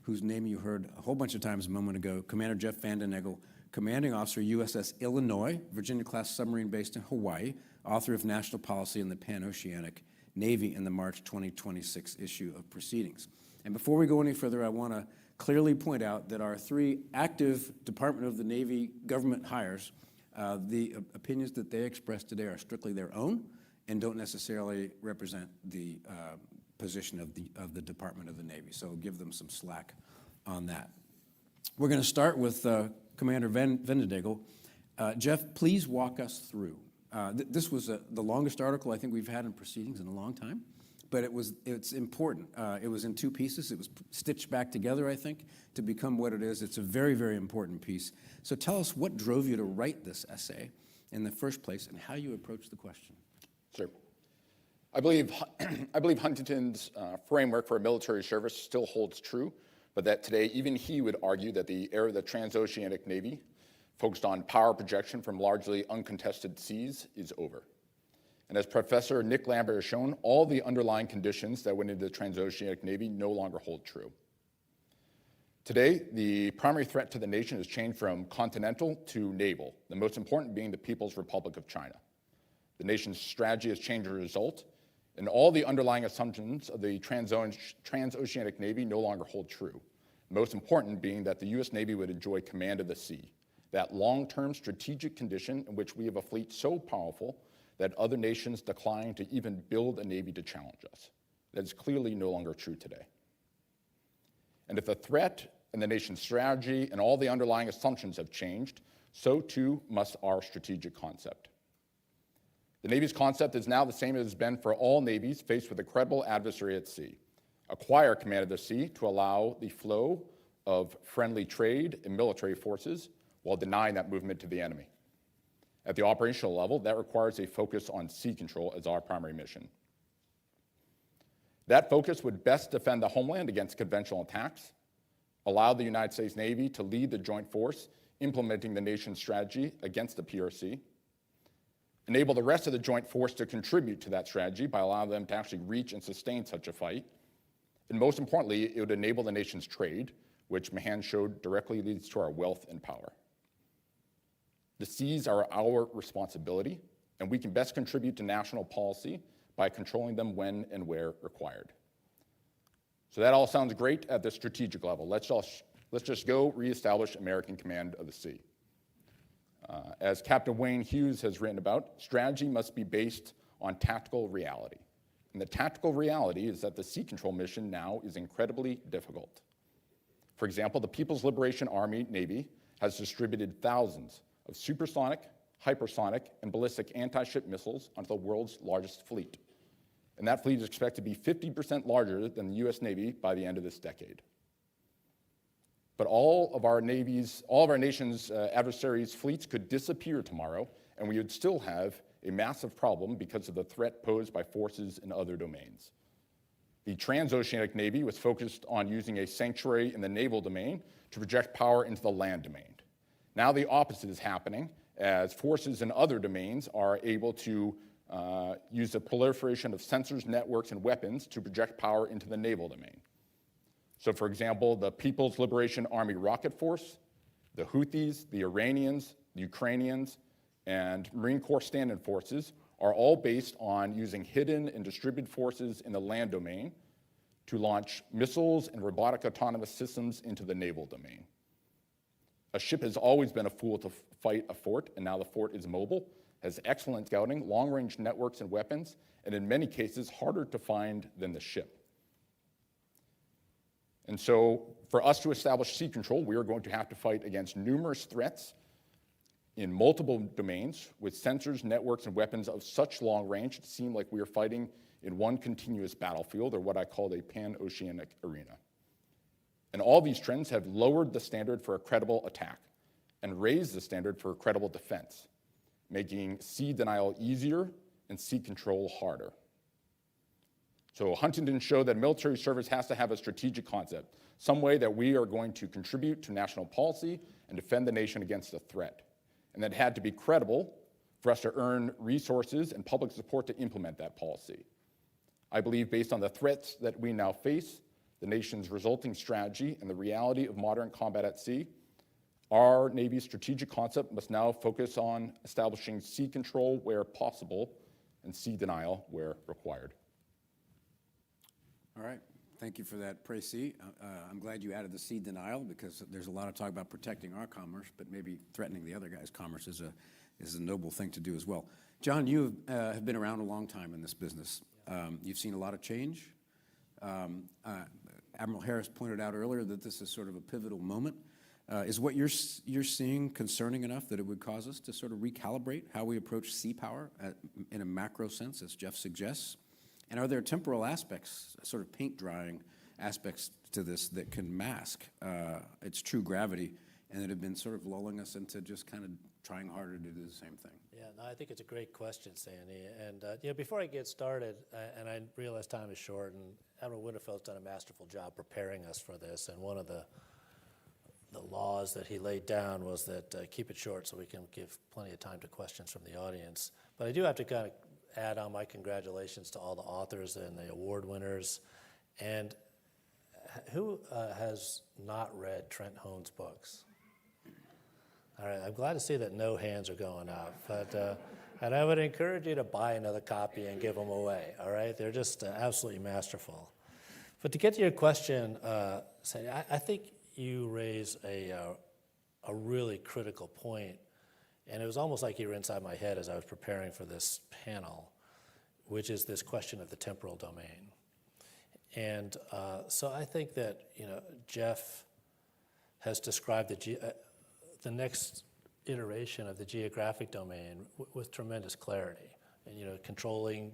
whose name you heard a whole bunch of times a moment ago, Commander Jeff Vandenegel, Commanding Officer, USS Illinois, Virginia-class submarine based in Hawaii, author of National Policy in the Pan-Oceanic Navy in the March 2026 issue of Proceedings. And before we go any further, I want to clearly point out that our three active Department of the Navy government hires, the opinions that they expressed today are strictly their own and don't necessarily represent the position of the Department of the Navy. So give them some slack on that. We're going to start with Commander Vandenegel. Jeff, please walk us through. This was the longest article I think we've had in Proceedings in a long time, but it's important. It was in two pieces. It was stitched back together, I think, to become what it is. It's a very, very important piece. So tell us what drove you to write this essay in the first place and how you approached the question. Sure. I believe Huntington's framework for military service still holds true, but that today even he would argue that the era of the transoceanic Navy, focused on power projection from largely uncontested seas, is over. And as Professor Nick Lambert has shown, all the underlying conditions that went into the transoceanic Navy no longer hold true. Today, the primary threat to the nation has changed from continental to naval, the most important being the People's Republic of China. The nation's strategy has changed as a result, and all the underlying assumptions of the transoceanic Navy no longer hold true. Most important being that the U.S. Navy would enjoy command of the sea, that long-term strategic condition in which we have a fleet so powerful that other nations decline to even build a Navy to challenge us. That is clearly no longer true today. And if the threat and the nation's strategy and all the underlying assumptions have changed, so too must our strategic concept. The Navy's concept is now the same as it has been for all navies faced with a credible adversary at sea. Acquire command of the sea to allow the flow of friendly trade and military forces while denying that movement to the enemy. At the operational level, that requires a focus on sea control as our primary mission. That focus would best defend the homeland against conventional attacks, allow the United States Navy to lead the joint force implementing the nation's strategy against the PRC, enable the rest of the joint force to contribute to that strategy by allowing them to actually reach and sustain such a fight, and most importantly, it would enable the nation's trade, which Mahan showed directly leads to our wealth and power. The seas are our responsibility, and we can best contribute to national policy by controlling them when and where required. So that all sounds great at the strategic level. Let's just go reestablish American command of the sea. As Captain Wayne Hughes has written about, strategy must be based on tactical reality. And the tactical reality is that the sea control mission now is incredibly difficult. For example, the People's Liberation Army Navy has distributed thousands of supersonic, hypersonic, and ballistic anti-ship missiles onto the world's largest fleet. And that fleet is expected to be 50% larger than the US Navy by the end of this decade. But all of our nation's adversaries' fleets could disappear tomorrow, and we would still have a massive problem because of the threat posed by forces in other domains. The Transoceanic Navy was focused on using a sanctuary in the naval domain to project power into the land domain. Now the opposite is happening, as forces in other domains are able to use the proliferation of sensors, networks, and weapons to project power into the naval domain. So for example, the People's Liberation Army Rocket Force, the Houthis, the Iranians, the Ukrainians, and Marine Corps stand-in forces are all based on using hidden and distributed forces in the land domain to launch missiles and robotic autonomous systems into the naval domain. A ship has always been a fool to fight a fort, and now the fort is mobile, has excellent scouting, long-range networks and weapons, and in many cases harder to find than the ship. And so for us to establish sea control, we are going to have to fight against numerous threats in multiple domains with sensors, networks, and weapons of such long range it seemed like we are fighting in one continuous battlefield, or what I call a pan-oceanic arena. And all these trends have lowered the standard for a credible attack and raised the standard for a credible defense, making sea denial easier and sea control harder. So Huntington showed that military service has to have a strategic concept, some way that we are going to contribute to national policy and defend the nation against a threat. And that had to be credible for us to earn resources and public support to implement that policy. I believe based on the threats that we now face, the nation's resulting strategy, and the reality of modern combat at sea, our Navy's strategic concept must now focus on establishing sea control where possible and sea denial where required. All right, thank you for that précis. I'm glad you added the sea denial, because there's a lot of talk about protecting our commerce, but maybe threatening the other guy's commerce is a noble thing to do as well. John, you have been around a long time in this business. You've seen a lot of change. Admiral Harris pointed out earlier that this is sort of a pivotal moment. Is what you're seeing concerning enough that it would cause us to sort of recalibrate how we approach sea power in a macro sense, as Jeff suggests? And are there temporal aspects, sort of paint drying aspects to this that can mask its true gravity and that have been sort of lulling us into just kind of trying harder to do the same thing? Yeah, no, I think it's a great question, Sandy. And before I get started, and I realize time is short, and Admiral Winterfeld's done a masterful job preparing us for this. And one of the laws that he laid down was that keep it short so we can give plenty of time to questions from the audience. But I do have to kind of add on my congratulations to all the authors and the award winners. And who has not read Trent Hohn's books? All right, I'm glad to see that no hands are going up. But and I would encourage you to buy another copy and give them away. All right, they're just absolutely masterful. But to get to your question, Sandy, I think you raise a really critical point. And it was almost like you were inside my head as I was preparing for this panel, which is this question of the temporal domain. And so I think that Jeff has described the next iteration of the geographic domain with tremendous clarity. And controlling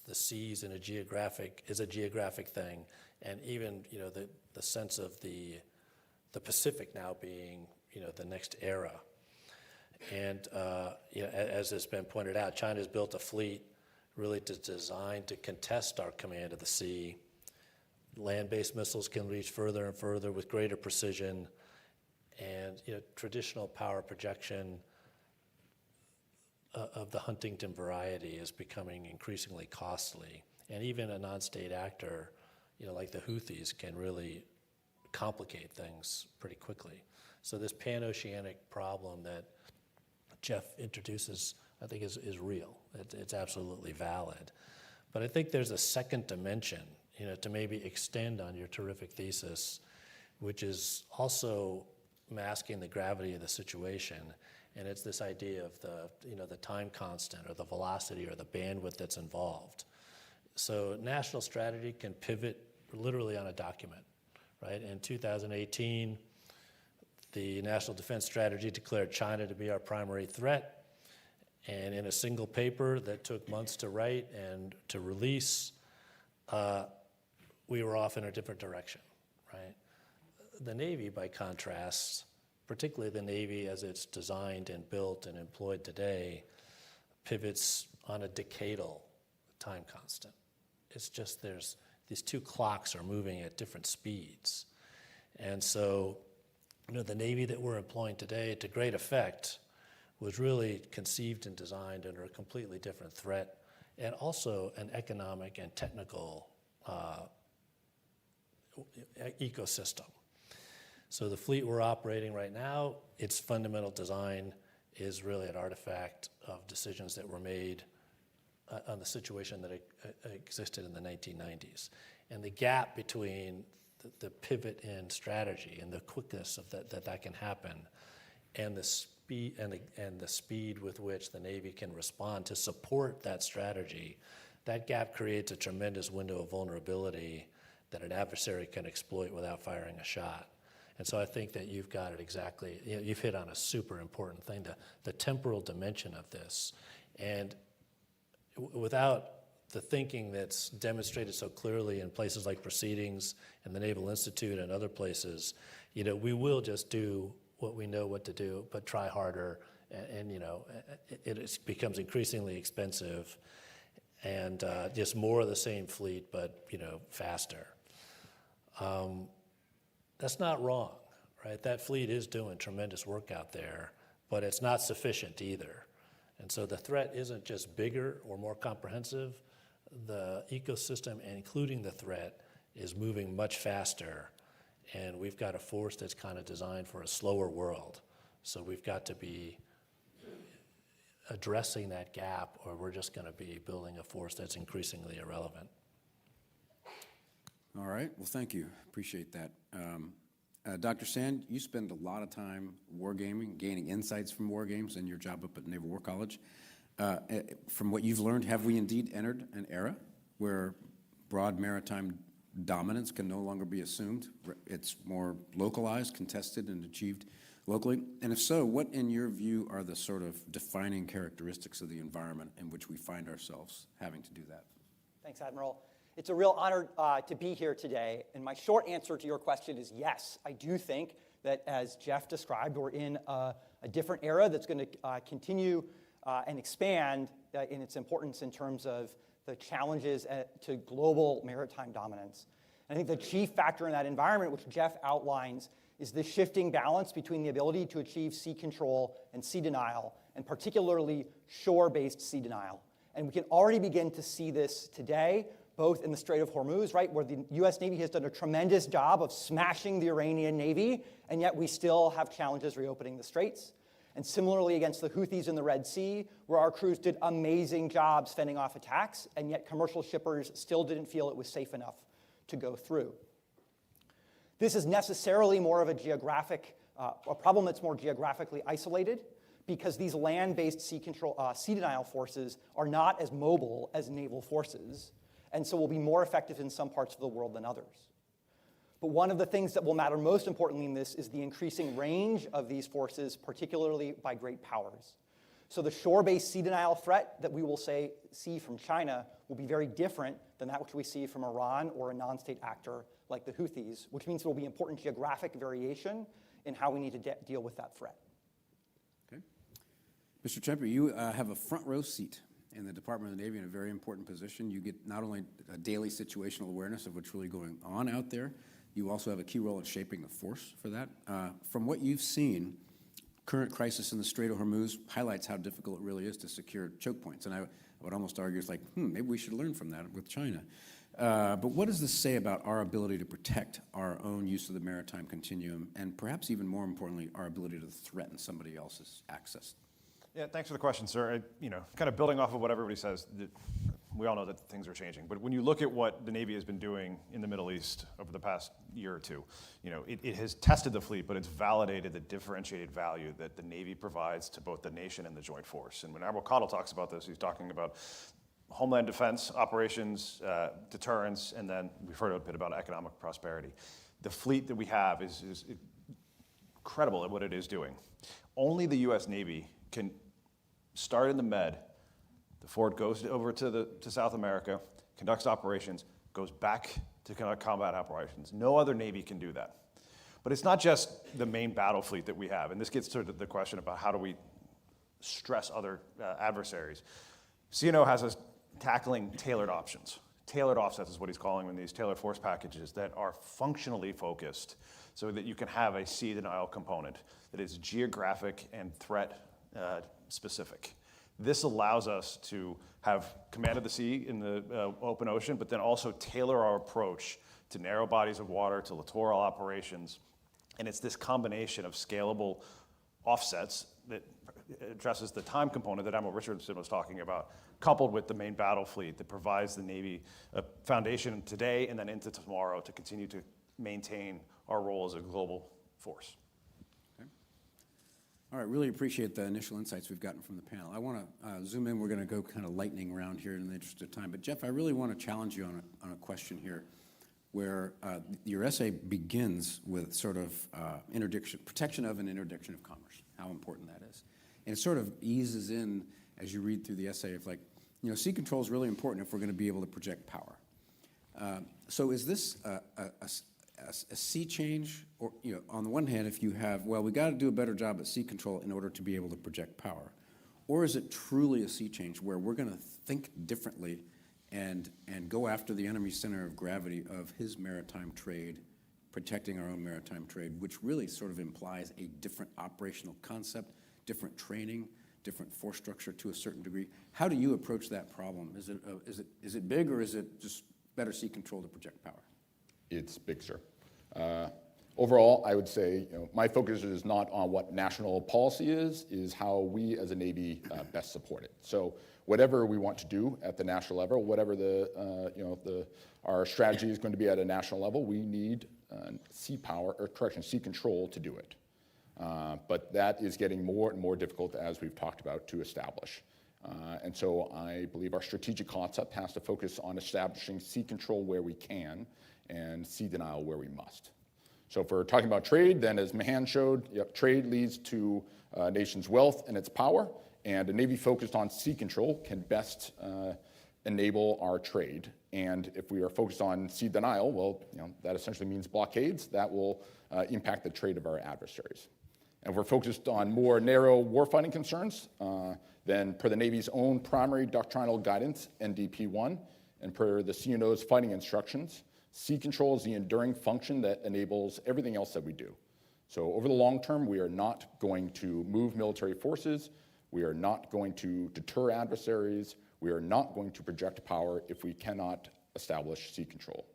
the seas in is a geographic thing, and even the sense of the Pacific now being the next era. And as has been pointed out, China's built a fleet really designed to contest our command of the sea. Land-based missiles can reach further and further with greater precision, and traditional power projection of the Huntington variety is becoming increasingly costly. And even a non-state actor, like the Houthis, can really complicate things pretty quickly. So this pan-oceanic problem that Jeff introduces, I think, is real. It's absolutely valid. But I think there's a second dimension, to maybe extend on your terrific thesis, which is also masking the gravity of the situation. And it's this idea of the time constant or the velocity or the bandwidth that's involved. So national strategy can pivot literally on a document, right? In 2018, the National Defense Strategy declared China to be our primary threat. And in a single paper that took months to write and to release, we were off in a different direction, right? The Navy, by contrast, particularly the Navy as it's designed and built and employed today, pivots on a decadal time constant. It's just these two clocks are moving at different speeds. And so, the Navy that we're employing today, to great effect, was really conceived and designed under a completely different threat and also an economic and technical ecosystem. So the fleet we're operating right now, its fundamental design is really an artifact of decisions that were made on the situation that existed in the 1990s. And the gap between the pivot in strategy and the quickness of that can happen, and the speed with which the Navy can respond to support that strategy, that gap creates a tremendous window of vulnerability that an adversary can exploit without firing a shot. And so I think that you've got it exactly, you've hit on a super important thing, the temporal dimension of this. And without the thinking that's demonstrated so clearly in places like Proceedings and the Naval Institute and other places, we will just do what we know what to do, but try harder, and it becomes increasingly expensive, and just more of the same fleet, but faster. That's not wrong, right? That fleet is doing tremendous work out there, but it's not sufficient either. And so the threat isn't just bigger or more comprehensive. The ecosystem, including the threat, is moving much faster. And we've got a force that's kind of designed for a slower world. So we've got to be addressing that gap, or we're just going to be building a force that's increasingly irrelevant. All right. Well, thank you. Appreciate that. Dr. Sand, you spend a lot of time wargaming, gaining insights from war games in your job up at Naval War College. From what you've learned, have we indeed entered an era where broad maritime dominance can no longer be assumed? It's more localized, contested, and achieved locally? And if so, what, in your view, are the sort of defining characteristics of the environment in which we find ourselves having to do that? Thanks, Admiral. It's a real honor to be here today. And my short answer to your question is yes. I do think that, as Jeff described, we're in a different era that's going to continue and expand in its importance in terms of the challenges to global maritime dominance. And I think the chief factor in that environment, which Jeff outlines, is the shifting balance between the ability to achieve sea control and sea denial, and particularly shore-based sea denial. And we can already begin to see this today, both in the Strait of Hormuz, right, where the U.S. Navy has done a tremendous job of smashing the Iranian Navy, and yet we still have challenges reopening the straits. And similarly against the Houthis in the Red Sea, where our crews did amazing jobs fending off attacks, and yet commercial shippers still didn't feel it was safe enough to go through. This is necessarily more of a problem that's more geographically isolated, because these land-based sea denial forces are not as mobile as naval forces, and so will be more effective in some parts of the world than others. But one of the things that will matter most importantly in this is the increasing range of these forces, particularly by great powers. So the shore-based sea denial threat that we will see from China will be very different than that which we see from Iran or a non-state actor like the Houthis, which means there will be important geographic variation in how we need to deal with that threat. Okay. Mr. Tremper, you have a front row seat in the Department of the Navy in a very important position. You get not only a daily situational awareness of what's really going on out there, you also have a key role in shaping the force for that. From what you've seen, current crisis in the Strait of Hormuz highlights how difficult it really is to secure choke points. And I would almost argue it's like, maybe we should learn from that with China. But what does this say about our ability to protect our own use of the maritime continuum, and perhaps even more importantly, our ability to threaten somebody else's access? Yeah, thanks for the question, sir. Kind of building off of what everybody says, we all know that things are changing. But when you look at what the Navy has been doing in the Middle East over the past year or two, it has tested the fleet, but it's validated the differentiated value that the Navy provides to both the nation and the Joint Force. And when Admiral Cottle talks about this, he's talking about homeland defense, operations, deterrence, and then we've heard a bit about economic prosperity. The fleet that we have is incredible at what it is doing. Only the U.S. Navy can start in the Med. The Ford goes over to South America, conducts operations, goes back to conduct combat operations. No other Navy can do that. But it's not just the main battle fleet that we have, and this gets to the question about how do we stress other adversaries. CNO has us tackling tailored options. Tailored offsets is what he's calling them, these tailored force packages that are functionally focused so that you can have a sea denial component that is geographic and threat specific. This allows us to have command of the sea in the open ocean, but then also tailor our approach to narrow bodies of water, to littoral operations. And it's this combination of scalable offsets that addresses the time component that Admiral Richardson was talking about, coupled with the main battle fleet that provides the Navy a foundation today and then into tomorrow to continue to maintain our role as a global force. All right, really appreciate the initial insights we've gotten from the panel. I want to zoom in. We're going to go kind of lightning round here in the interest of time. But Jeff, I really want to challenge you on a question here where your essay begins with sort of protection of and interdiction of commerce, how important that is. And it sort of eases in as you read through the essay of like, sea control is really important if we're going to be able to project power. So is this a sea change, or on the one hand, if you have, well, we got to do a better job at sea control in order to be able to project power, or is it truly a sea change where we're going to think differently and go after the enemy's center of gravity of his maritime trade, protecting our own maritime trade, which really sort of implies a different operational concept, different training, different force structure to a certain degree. How do you approach that problem? Is it big, or is it just better sea control to project power? It's big, sir. Overall, I would say my focus is not on what national policy is how we as a Navy best support it. So whatever we want to do at the national level, whatever our strategy is going to be at a national level, we need sea control to do it. But that is getting more and more difficult, as we've talked about, to establish. And so I believe our strategic concept has to focus on establishing sea control where we can and sea denial where we must. So if we're talking about trade, then as Mahan showed, trade leads to a nation's wealth and its power, and a Navy focused on sea control can best enable our trade. And if we are focused on sea denial, well, that essentially means blockades that will impact the trade of our adversaries. And if we're focused on more narrow warfighting concerns, then per the Navy's own primary doctrinal guidance, NDP-1, and per the CNO's fighting instructions, sea control is the enduring function that enables everything else that we do. So over the long term, we are not going to move military forces. We are not going to deter adversaries. We are not going to project power if we cannot establish sea control.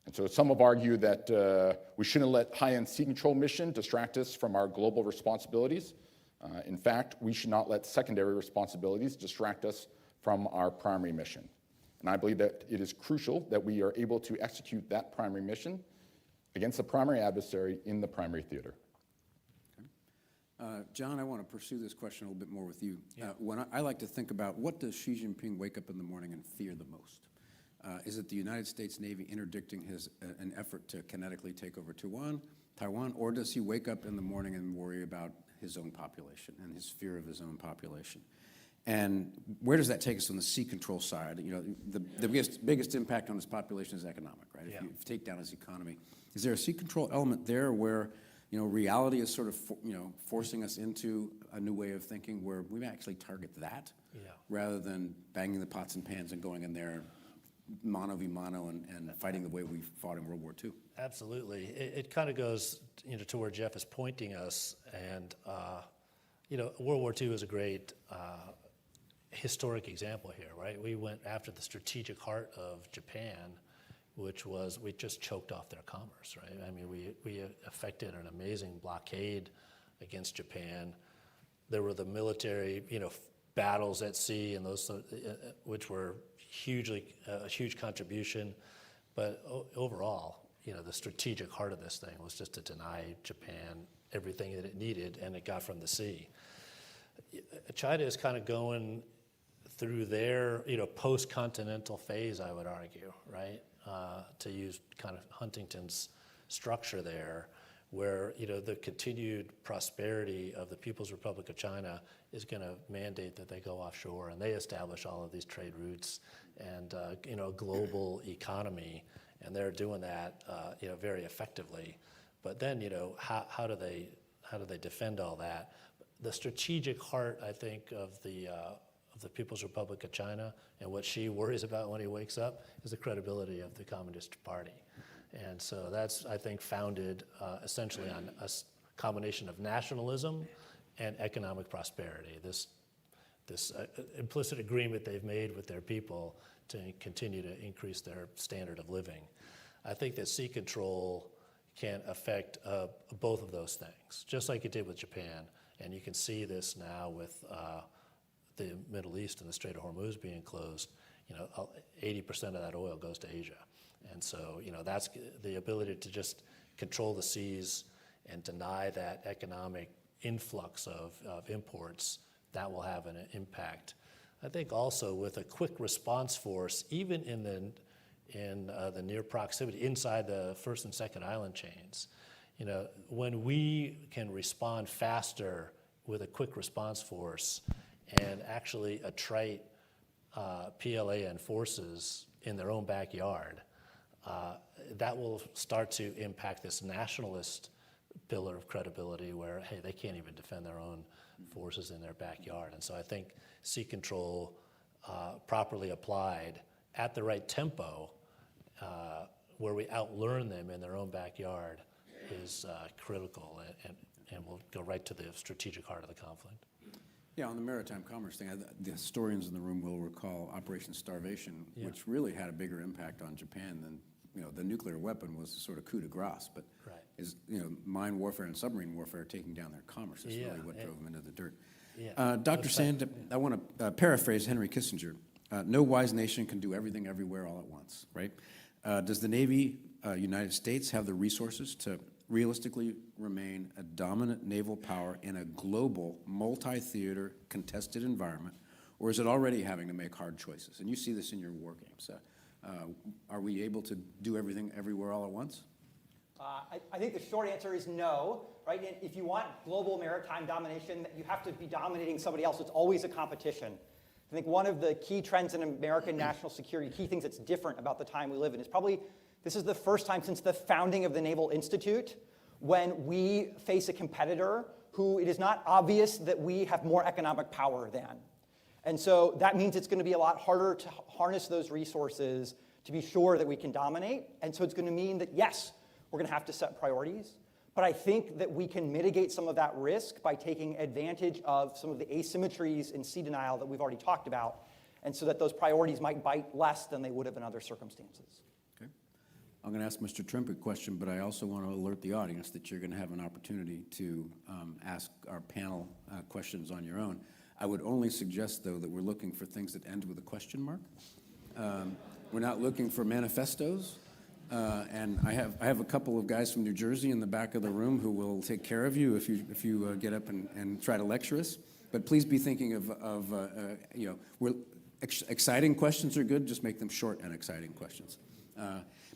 And so some have argued that we shouldn't let high-end sea control mission distract us from our global responsibilities. In fact, we should not let secondary responsibilities distract us from our primary mission. And I believe that it is crucial that we are able to execute that primary mission against the primary adversary in the primary theater. Okay. John, I want to pursue this question a little bit more with you. When I like to think about what does Xi Jinping wake up in the morning and fear the most? Is it the United States Navy interdicting an effort to kinetically take over Taiwan, or does he wake up in the morning and worry about his own population and his fear of his own population? And where does that take us on the sea control side? The biggest impact on his population is economic, right? If you take down his economy, is there a sea control element there where reality is sort of forcing us into a new way of thinking where we actually target that rather than banging the pots and pans and going in there mano v mano and fighting the way we fought in World War II? Absolutely. It kind of goes to where Jeff is pointing us, and World War II is a great historic example here, right? We went after the strategic heart of Japan, which was we just choked off their commerce, right? I mean, we effected an amazing blockade against Japan. There were the military, battles at sea and those, which were a huge contribution. But overall, the strategic heart of this thing was just to deny Japan everything that it needed, and it got from the sea. China is kind of going through their, post-continental phase, I would argue, right? To use kind of Huntington's structure there, where, the continued prosperity of the People's Republic of China is going to mandate that they go offshore, and they establish all of these trade routes and, a global economy, and they're doing that, very effectively. But then, how do they defend all that? The strategic heart, I think, of the People's Republic of China and what Xi worries about when he wakes up is the credibility of the Communist Party. And so that's, I think, founded essentially on a combination of nationalism and economic prosperity. This implicit agreement they've made with their people to continue to increase their standard of living. I think that sea control can affect both of those things, just like it did with Japan. And you can see this now with the Middle East and the Strait of Hormuz being closed. 80% of that oil goes to Asia. And so, that's the ability to just control the seas and deny that economic influx of imports. That will have an impact. I think also with a quick response force, even in the near proximity, inside the first and second island chains, when we can respond faster with a quick response force and actually attrite PLAN forces in their own backyard, that will start to impact this nationalist pillar of credibility where, hey, they can't even defend their own forces in their backyard. And so I think sea control properly applied at the right tempo, where we outlearn them in their own backyard, is critical and will go right to the strategic heart of the conflict. Yeah, on the maritime commerce thing, the historians in the room will recall Operation Starvation, which really had a bigger impact on Japan than, the nuclear weapon was sort of coup de grace, but is, mine warfare and submarine warfare taking down their commerce is really what drove them into the dirt. Dr. Sand, I want to paraphrase Henry Kissinger. No wise nation can do everything everywhere all at once, right? Does the Navy, United States, have the resources to realistically remain a dominant naval power in a global, multi-theater, contested environment, or is it already having to make hard choices? And you see this in your war games. Are we able to do everything everywhere all at once? I think the short answer is no, right? And if you want global maritime domination, you have to be dominating somebody else. It's always a competition. I think one of the key trends in American national security, key things that's different about the time we live in, is probably this is the first time since the founding of the Naval Institute when we face a competitor who it is not obvious that we have more economic power than. And so that means it's going to be a lot harder to harness those resources to be sure that we can dominate. And so it's going to mean that, yes, we're going to have to set priorities. But I think that we can mitigate some of that risk by taking advantage of some of the asymmetries in sea denial that we've already talked about, and so that those priorities might bite less than they would have in other circumstances. Okay. I'm going to ask Mr. Trimp a question, but I also want to alert the audience that you're going to have an opportunity to ask our panel questions on your own. I would only suggest, though, that we're looking for things that end with a question mark. We're not looking for manifestos. And I have a couple of guys from New Jersey in the back of the room who will take care of you if you get up and try to lecture us. But please be thinking of exciting questions are good. Just make them short and exciting questions.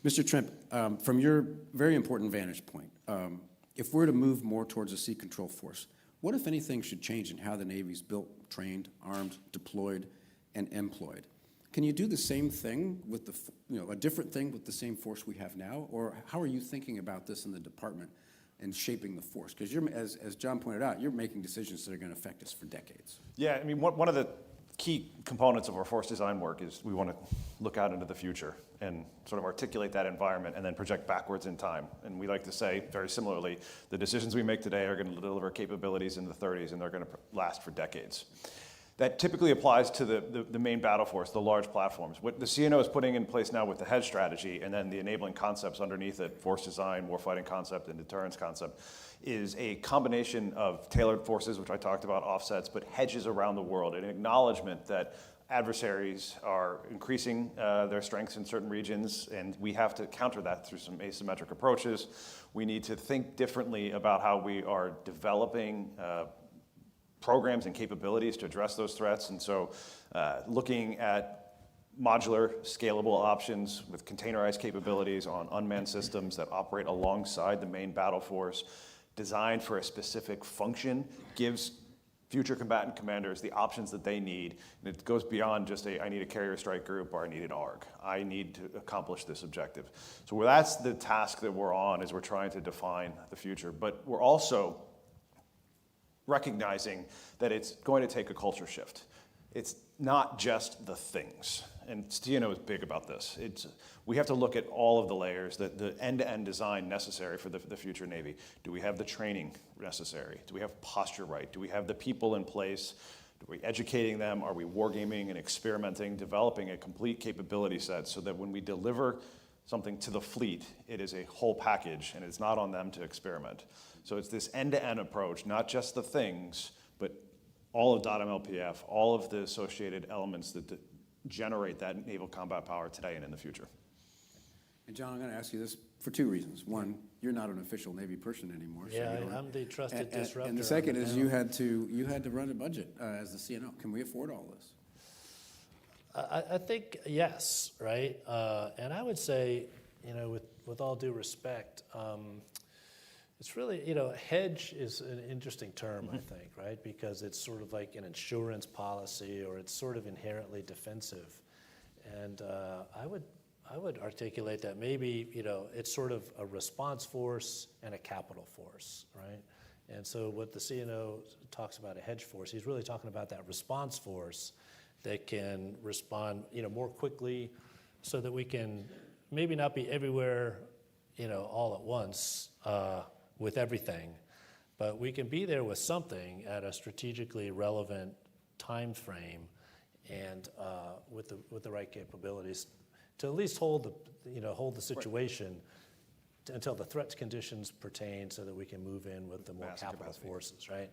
Mr. Trimp, from your very important vantage point, if we're to move more towards a sea control force, what, if anything, should change in how the Navy's built, trained, armed, deployed, and employed? Can you do the same thing with a different thing with the same force we have now? Or how are you thinking about this in the department and shaping the force? Because you're, as John pointed out, you're making decisions that are going to affect us for decades. Yeah, I mean, one of the key components of our force design work is we want to look out into the future and sort of articulate that environment and then project backwards in time. And we like to say, very similarly, the decisions we make today are going to deliver capabilities in the 30s, and they're going to last for decades. That typically applies to the main battle force, the large platforms. What the CNO is putting in place now with the hedge strategy and then the enabling concepts underneath it, force design, warfighting concept, and deterrence concept, is a combination of tailored forces, which I talked about, offsets, but hedges around the world, an acknowledgement that adversaries are increasing their strengths in certain regions, and we have to counter that through some asymmetric approaches. We need to think differently about how we are developing programs and capabilities to address those threats. And so looking at modular, scalable options with containerized capabilities on unmanned systems that operate alongside the main battle force, designed for a specific function, gives future combatant commanders the options that they need. And it goes beyond just I need a carrier strike group or I need an ARG. I need to accomplish this objective. So that's the task that we're on, is we're trying to define the future. But we're also recognizing that it's going to take a culture shift. It's not just the things. And CNO is big about this. We have to look at all of the layers, the end-to-end design necessary for the future Navy. Do we have the training necessary? Do we have posture right? Do we have the people in place? Are we educating them? Are we wargaming and experimenting, developing a complete capability set so that when we deliver something to the fleet, it is a whole package and it's not on them to experiment. So it's this end-to-end approach, not just the things, but all of .MLPF, all of the associated elements that generate that naval combat power today and in the future. And John, I'm going to ask you this for two reasons. One, you're not an official Navy person anymore. Yeah, so I'm the trusted disruptor. And the second is you had to run a budget as the CNO. Can we afford all this? I think yes, right? And I would say, with all due respect, it's really, hedge is an interesting term, I think, right? Because it's sort of like an insurance policy, or it's sort of inherently defensive. And I would articulate that maybe, it's sort of a response force and a capital force, right? And so what the CNO talks about a hedge force, he's really talking about that response force that can respond, more quickly, so that we can maybe not be everywhere, all at once, with everything, but we can be there with something at a strategically relevant time frame, and with the right capabilities to at least hold the situation until the threat conditions pertain, so that we can move in with the more capital forces, right?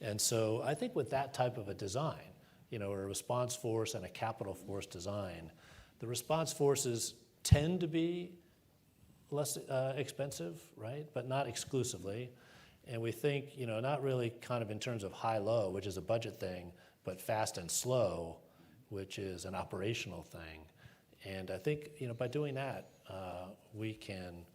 And so I think with that type of a design, a response force and a capital force design, the response forces tend to be less expensive, right? But not exclusively. And we think, not really kind of in terms of high-low, which is a budget thing, but fast and slow, which is an operational thing. And I think, by doing that, we can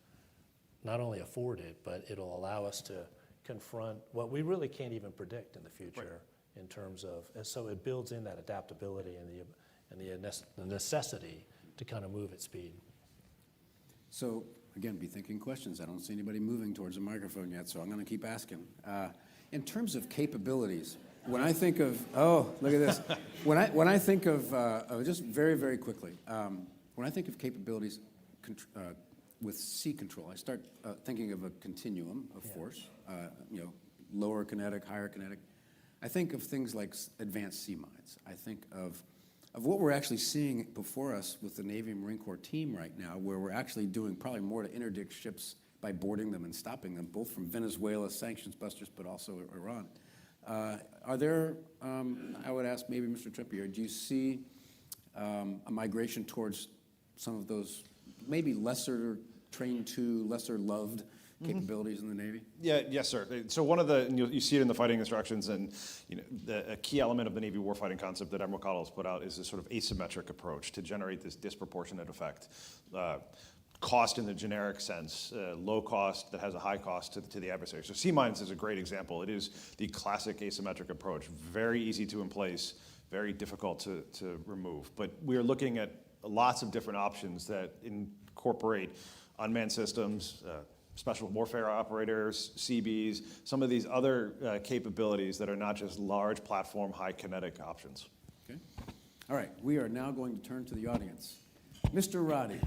not only afford it, but it'll allow us to confront what we really can't even predict in the future, in terms of, and so it builds in that adaptability and the necessity to kind of move at speed. So, again, be thinking questions. I don't see anybody moving towards a microphone yet, so I'm going to keep asking. In terms of capabilities, when I think of, look at this. When I think of, just very, very quickly, when I think of capabilities with sea control, I start thinking of a continuum of force, lower kinetic, higher kinetic. I think of things like advanced sea mines. I think of what we're actually seeing before us with the Navy and Marine Corps team right now, where we're actually doing probably more to interdict ships by boarding them and stopping them, both from Venezuela, sanctions busters, but also Iran. Are there, I would ask maybe Mr. Trippier, do you see a migration towards some of those maybe lesser trained to, lesser loved capabilities in the Navy? Yes, sir. So one of the, you see it in the fighting instructions, and a key element of the Navy warfighting concept that Admiral Cottle has put out is this sort of asymmetric approach to generate this disproportionate effect. Cost in the generic sense, low cost that has a high cost to the adversary. So sea mines is a great example. It is the classic asymmetric approach. Very easy to emplace, very difficult to remove. But we are looking at lots of different options that incorporate unmanned systems, special warfare operators, CBs, some of these other capabilities that are not just large platform, high kinetic options. Okay. All right, we are now going to turn to the audience. Mr. Roddy.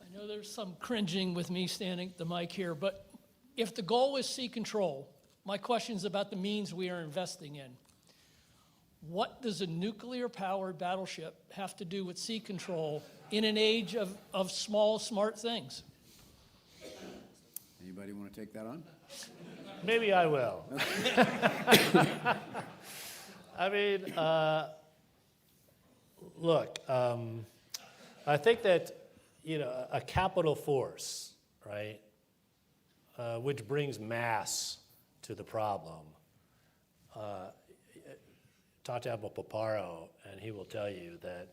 I know there's some cringing with me standing at the mic here, but if the goal is sea control, my question is about the means we are investing in. What does a nuclear-powered battleship have to do with sea control in an age of small, smart things? Anybody want to take that on? Maybe I will. I mean, Look, I think that, a capital force, right, which brings mass to the problem. Talk to Admiral Paparo, and he will tell you that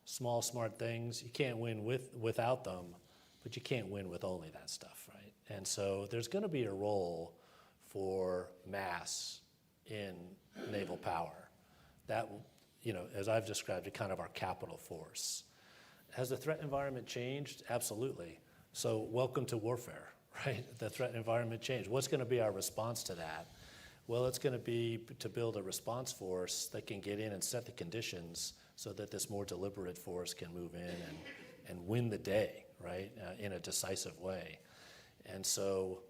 small, smart things, you can't win without them, but you can't win with only that stuff, right? And so there's going to be a role for mass in naval power. That, as I've described it, kind of our capital force. Has the threat environment changed? Absolutely. So welcome to warfare, right? The threat environment changed. What's going to be our response to that? Well, it's going to be to build a response force that can get in and set the conditions so that this more deliberate force can move in and win the day, right, in a decisive way. And so,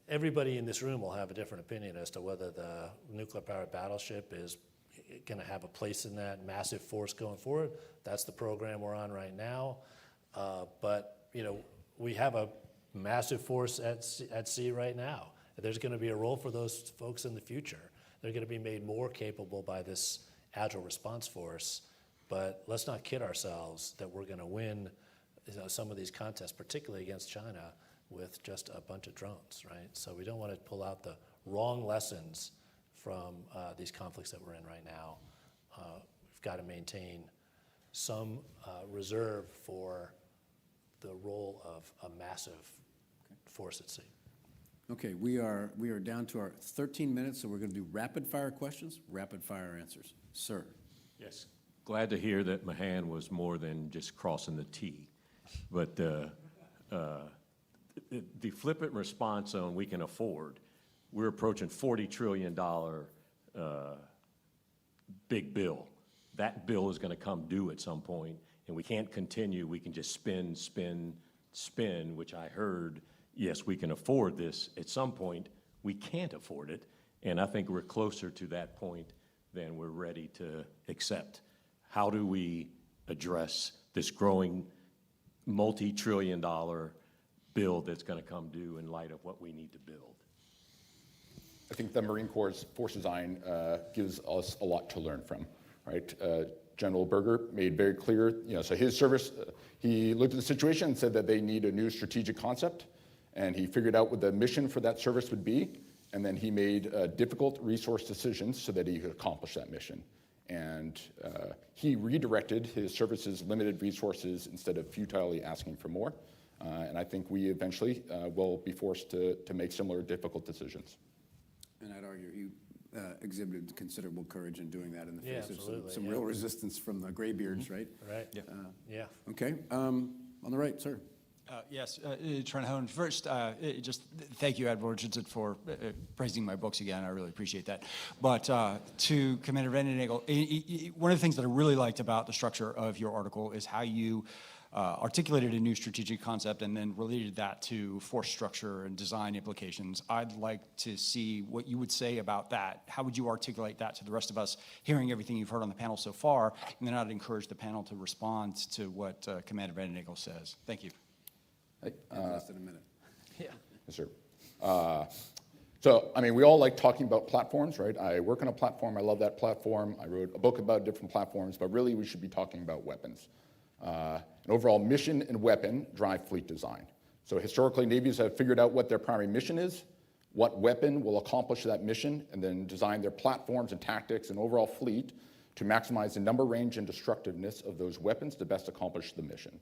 everybody in this room will have a different opinion as to whether the nuclear-powered battleship is going to have a place in that massive force going forward. That's the program we're on right now. But we have a massive force at sea right now. There's going to be a role for those folks in the future. They're going to be made more capable by this agile response force. But let's not kid ourselves that we're going to win some of these contests, particularly against China, with just a bunch of drones, right? So we don't want to pull out the wrong lessons from these conflicts that we're in right now. We've got to maintain some reserve for the role of a massive force at sea. Okay, we are down to our 13 minutes, so we're going to do rapid fire questions, rapid fire answers. Sir. Yes. Glad to hear that Mahan was more than just crossing the T. But the flippant response zone we can afford, we're approaching $40 trillion big bill. That bill is going to come due at some point, and we can't continue. We can just spin, spin, spin, which I heard, yes, we can afford this. At some point, we can't afford it, and I think we're closer to that point than we're ready to accept. How do we address this growing multi-trillion-dollar bill that's going to come due in light of what we need to build? I think the Marine Corps' force design gives us a lot to learn from, right? General Berger made very clear, so his service, he looked at the situation and said that they need a new strategic concept, and he figured out what the mission for that service would be, and then he made difficult resource decisions so that he could accomplish that mission. And he redirected his service's limited resources instead of futilely asking for more. And I think we eventually will be forced to make similar difficult decisions. And I'd argue he exhibited considerable courage in doing that in the face of some yeah. real resistance from the graybeards, right? Right. Yeah. Yeah. Okay. On the right, sir. Yes, Trent Hone. First, just thank you, Admiral Richardson, for praising my books again. I really appreciate that. But to Commander Vandenagel, one of the things that I really liked about the structure of your article is how you articulated a new strategic concept and then related that to force structure and design implications. I'd like to see what you would say about that. How would you articulate that to the rest of us, hearing everything you've heard on the panel so far? And then I'd encourage the panel to respond to what Commander Vandenagel says. Thank you. Less than a minute. Yeah. Yes, sir. So, I mean, we all like talking about platforms, right? I work on a platform. I love that platform. I wrote a book about different platforms, but really we should be talking about weapons. An overall mission and weapon drive fleet design. So historically, navies have figured out what their primary mission is, what weapon will accomplish that mission, and then design their platforms and tactics and overall fleet to maximize the number, range, and destructiveness of those weapons to best accomplish the mission.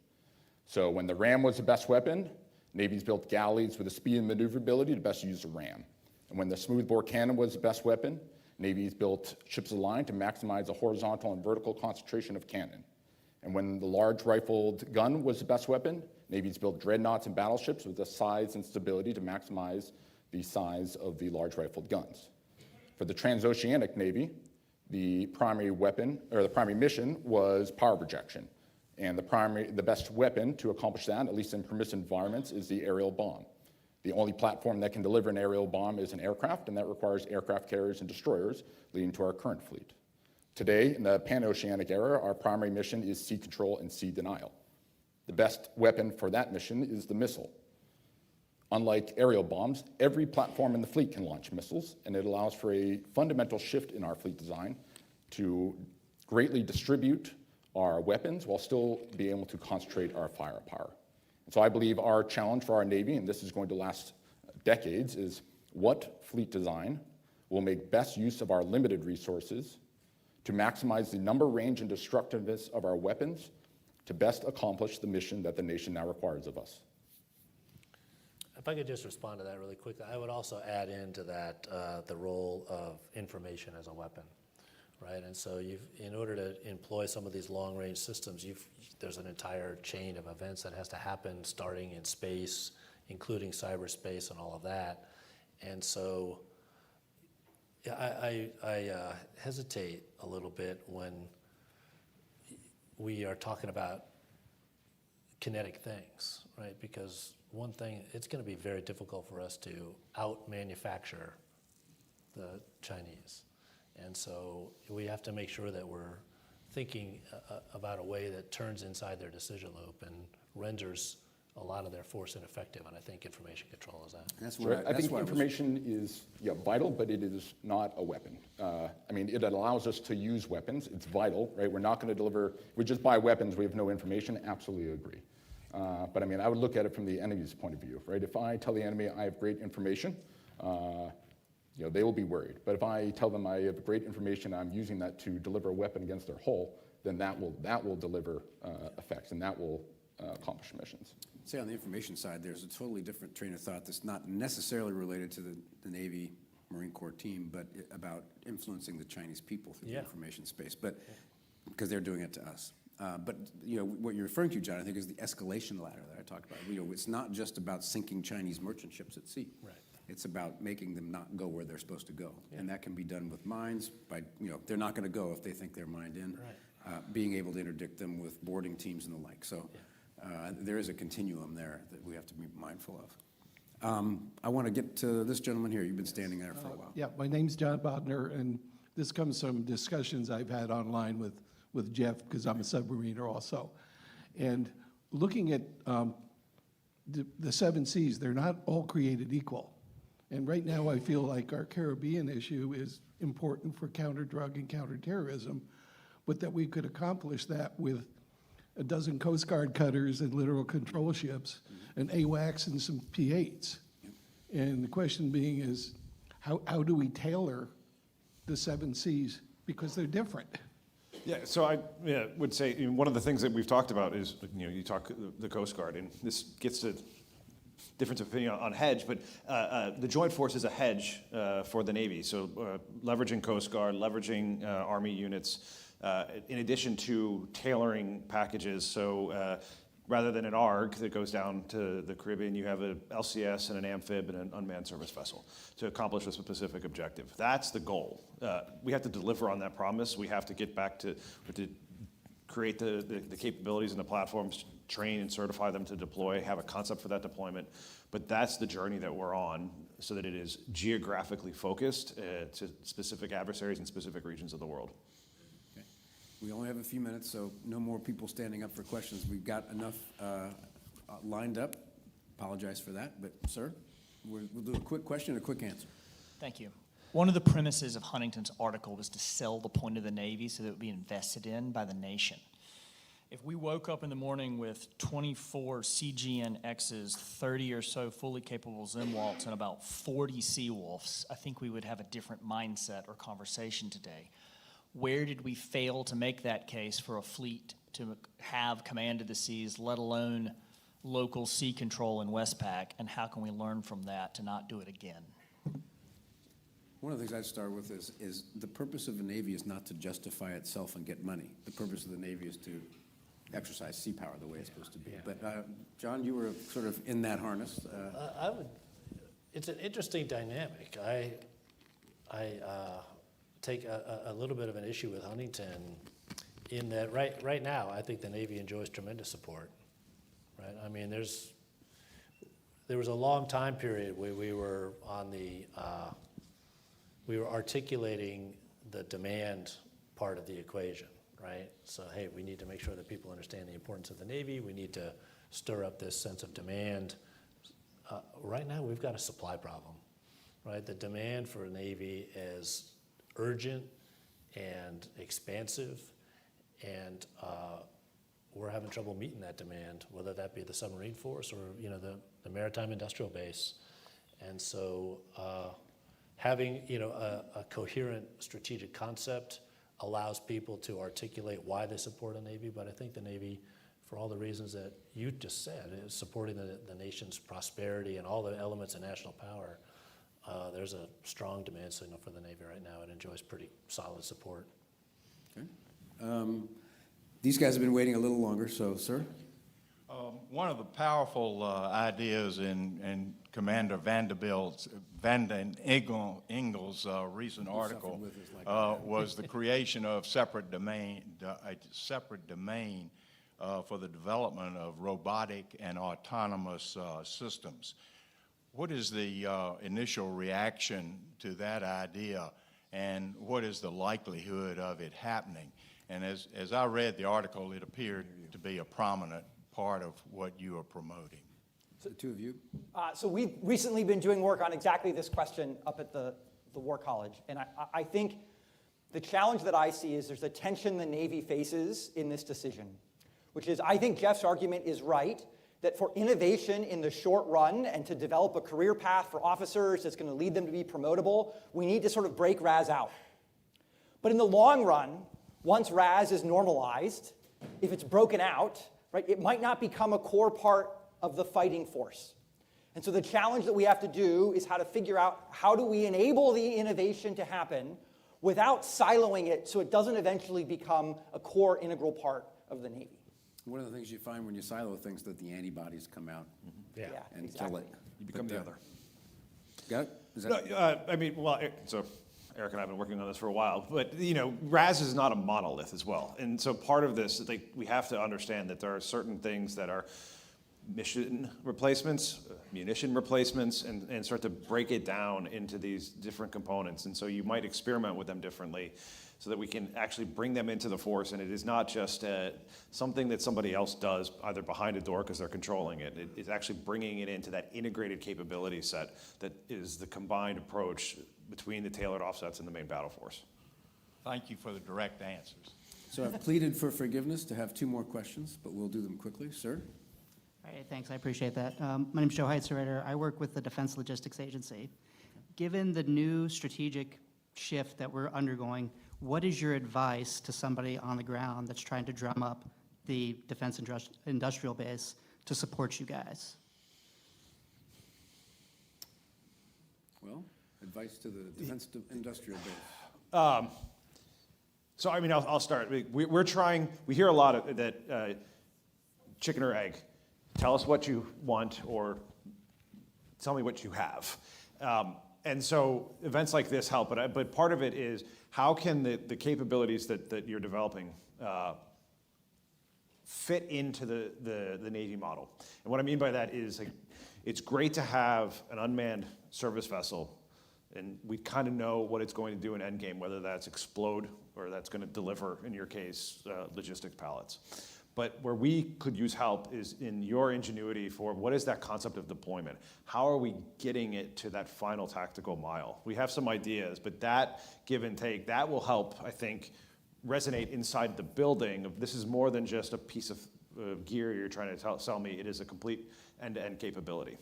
So when the ram was the best weapon, navies built galleys with the speed and maneuverability to best use the ram. And when the smoothbore cannon was the best weapon, navies built ships of the line to maximize the horizontal and vertical concentration of cannon. And when the large rifled gun was the best weapon, navies built dreadnoughts and battleships with the size and stability to maximize the size of the large rifled guns. For the transoceanic navy, the primary weapon, or the primary mission, was power projection. And the best weapon to accomplish that, at least in permissive environments, is the aerial bomb. The only platform that can deliver an aerial bomb is an aircraft, and that requires aircraft carriers and destroyers, leading to our current fleet. Today, in the pan-oceanic era, our primary mission is sea control and sea denial. The best weapon for that mission is the missile. Unlike aerial bombs, every platform in the fleet can launch missiles, and it allows for a fundamental shift in our fleet design to greatly distribute our weapons while still being able to concentrate our firepower. And so I believe our challenge for our Navy, and this is going to last decades, is what fleet design will make best use of our limited resources to maximize the number, range, and destructiveness of our weapons to best accomplish the mission that the nation now requires of us. If I could just respond to that really quickly, I would also add into that the role of information as a weapon, right? And so in order to employ some of these long-range systems, there's an entire chain of events that has to happen, starting in space, including cyberspace and all of that. And so I hesitate a little bit when we are talking about kinetic things, right? Because one thing, it's going to be very difficult for us to out-manufacture the Chinese. And so we have to make sure that we're thinking about a way that turns inside their decision loop and renders a lot of their force ineffective, and I think information control is that. I think information is vital, but it is not a weapon. I mean, it allows us to use weapons. It's vital, right? We're not going to deliver, we just buy weapons, we have no information. Absolutely agree. But I mean, I would look at it from the enemy's point of view, right? If I tell the enemy I have great information, they will be worried. But if I tell them I have great information, I'm using that to deliver a weapon against their hull, then that will deliver effects, and that will accomplish missions. Say on the information side, there's a totally different train of thought that's not necessarily related to the Navy Marine Corps team, but about influencing the Chinese people through the information space, but because they're doing it to us. But what you're referring to, John, I think is the escalation ladder that I talked about. It's not just about sinking Chinese merchant ships at sea. Right. It's about making them not go where they're supposed to go, and that can be done with mines. By they're not going to go if they think they're mined in. Right. Being able to interdict them with boarding teams and the like. So. There is a continuum there that we have to be mindful of. I want to get to this gentleman here. You've been standing there for a while. Yeah, my name's John Bodner, and this comes from discussions I've had online with Jeff, because I'm a submariner also. And looking at the 7 seas, they're not all created equal. And right now I feel like our Caribbean issue is important for counter-drug and counter-terrorism, but that we could accomplish that with a dozen Coast Guard cutters and littoral control ships, an AWACS and some P-8s. And the question being is, how do we tailor the 7 seas? Because they're different. Yeah, so I would say one of the things that we've talked about is, you talk the Coast Guard, and this gets to difference of opinion on hedge, but the Joint Force is a hedge for the Navy. So leveraging Coast Guard, leveraging Army units, in addition to tailoring packages. So rather than an ARG that goes down to the Caribbean, you have an LCS and an amphib and an unmanned surface vessel to accomplish a specific objective. That's the goal. We have to deliver on that promise. We have to get back to create the capabilities and the platforms, train and certify them to deploy, have a concept for that deployment. But that's the journey that we're on, so that it is geographically focused to specific adversaries in specific regions of the world. Okay. We only have a few minutes, so no more people standing up for questions. We've got enough lined up. Apologize for that, but sir, we'll do a quick question, a quick answer. Thank you. One of the premises of Huntington's article was to sell the point of the Navy so that it would be invested in by the nation. If we woke up in the morning with 24 CGN-X's, 30 or so fully capable Zimwalts, and about 40 Seawolves, I think we would have a different mindset or conversation today. Where did we fail to make that case for a fleet to have command of the seas, let alone local sea control in Westpac, and how can we learn from that to not do it again? One of the things I'd start with is the purpose of the Navy is not to justify itself and get money. The purpose of the Navy is to exercise sea power the way it's supposed to be. Yeah. But John, you were sort of in that harness. It's an interesting dynamic. I take a little bit of an issue with Huntington in that right now I think the Navy enjoys tremendous support. Right? I mean, there was a long time period where we were on the we were articulating the demand part of the equation, right? So, hey, we need to make sure that people understand the importance of the Navy. We need to stir up this sense of demand. Right now, we've got a supply problem, right? The demand for a Navy is urgent and expansive, And we're having trouble meeting that demand, whether that be the submarine force or the maritime industrial base. And so having a coherent strategic concept allows people to articulate why they support a Navy. But I think the Navy, for all the reasons that you just said, is supporting the nation's prosperity and all the elements of national power. There's a strong demand signal for the Navy right now. It enjoys pretty solid support. Okay. These guys have been waiting a little longer, so, sir? One of the powerful ideas in Commander Vanderbilt's Vanden Engel's recent article was the creation of a separate domain for the development of robotic and autonomous systems. What is the initial reaction to that idea, and what is the likelihood of it happening? And as I read the article, it appeared to be a prominent part of what you are promoting. So the two of you? So we've recently been doing work on exactly this question up at the War College. And I think the challenge that I see is there's a tension the Navy faces in this decision, which is I think Jeff's argument is right, that for innovation in the short run and to develop a career path for officers that's going to lead them to be promotable, we need to sort of break RAS out. But in the long run, once RAS is normalized, if it's broken out, right, it might not become a core part of the fighting force. And so the challenge that we have to do is how to figure out how do we enable the innovation to happen without siloing it so it doesn't eventually become a core integral part of the Navy. One of the things you find when you silo things that the antibodies come out and exactly. kill it. You become the other. Got it? Is that So Eric and I have been working on this for a while, but RAS is not a monolith as well. And so part of this, we have to understand that there are certain things that are mission replacements, munition replacements, and start to break it down into these different components. And so you might experiment with them differently so that we can actually bring them into the force. And it is not just something that somebody else does either behind a door because they're controlling it. It is actually bringing it into that integrated capability set that is the combined approach between the tailored offsets and the main battle force. Thank you for the direct answers. So I've pleaded for forgiveness to have two more questions, but we'll do them quickly. Sir? All right, thanks, I appreciate that. My name's Joe Heitzereiter. I work with the Defense Logistics Agency. Given the new strategic shift that we're undergoing, what is your advice to somebody on the ground that's trying to drum up the defense industrial base to support you guys? Well, advice to the defense industrial base. So I'll start. We're trying. We hear a lot of that chicken or egg. Tell us what you want, or tell me what you have. And so events like this help. But part of it is how can the capabilities that you're developing fit into the Navy model? And what I mean by that is it's great to have an unmanned service vessel, and we kind of know what it's going to do in endgame, whether that's explode or that's going to deliver, in your case, logistics pallets. But where we could use help is in your ingenuity for what is that concept of deployment? How are we getting it to that final tactical mile? We have some ideas, but that give and take, that will help, I think, resonate inside the building. This is more than just a piece of gear you're trying to sell me. It is a complete end-to-end capability.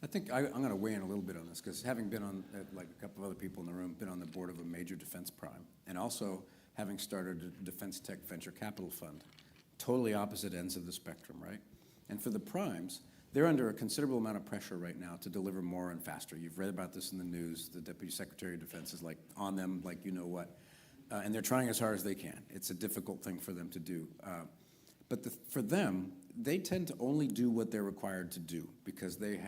I think I'm going to weigh in a little bit on this, because having been on, like a couple of other people in the room, been on the board of a major defense prime, and also having started a defense tech venture capital fund, totally opposite ends of the spectrum, right? And for the primes, they're under a considerable amount of pressure right now to deliver more and faster. You've read about this in the news. The Deputy Secretary of Defense is like on them, like you know what. And they're trying as hard as they can. It's a difficult thing for them to do. But for them, they tend to only do what they're required to do because they're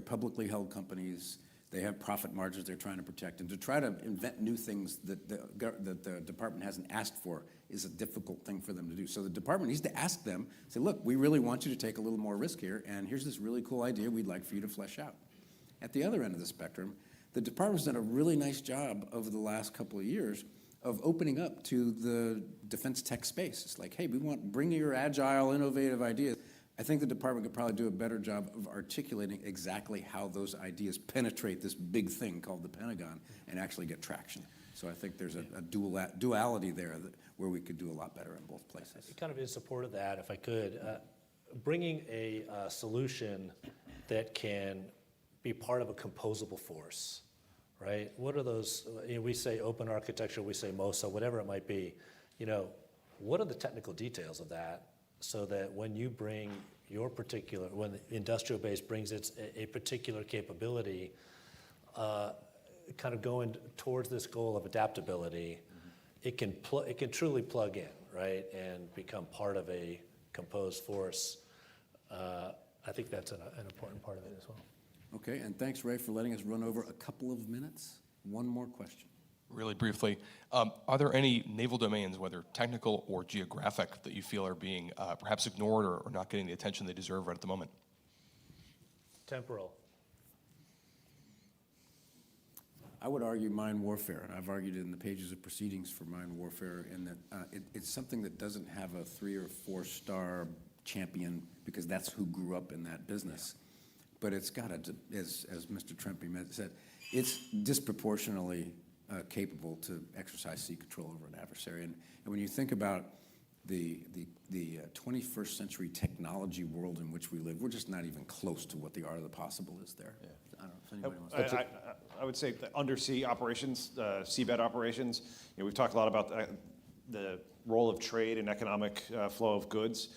publicly held companies. They have profit margins they're trying to protect. And to try to invent new things that the department hasn't asked for is a difficult thing for them to do. So the department needs to ask them, say, look, we really want you to take a little more risk here, and here's this really cool idea we'd like for you to flesh out. At the other end of the spectrum, the department's done a really nice job over the last couple of years of opening up to the defense tech space. It's like, hey, bring your agile, innovative ideas. I think the department could probably do a better job of articulating exactly how those ideas penetrate this big thing called the Pentagon and actually get traction. So I think there's a duality there where we could do a lot better in both places. Kind of in support of that, if I could, bringing a solution that can be part of a composable force, right? What are those, we say open architecture, we say MOSA, whatever it might be. What are the technical details of that so that when you bring your particular, when the industrial base brings a particular capability, kind of going towards this goal of adaptability, it can truly plug in, right, and become part of a composed force. I think that's an important part of it as well. Okay, and thanks, Ray, for letting us run over a couple of minutes. One more question. Really briefly, are there any naval domains, whether technical or geographic, that you feel are being perhaps ignored or not getting the attention they deserve right at the moment? Temporal. I would argue mine warfare, and I've argued in the pages of proceedings for mine warfare, in that it's something that doesn't have a 3 or 4 star champion because that's who grew up in that business. But it's got as Mr. Trempe said, it's disproportionately capable to exercise sea control over an adversary. And when you think about the 21st century technology world in which we live, we're just not even close to what the art of the possible is there. Yeah. I don't know if anybody wants to. I would say that undersea operations, seabed operations, we've talked a lot about the role of trade and economic flow of goods.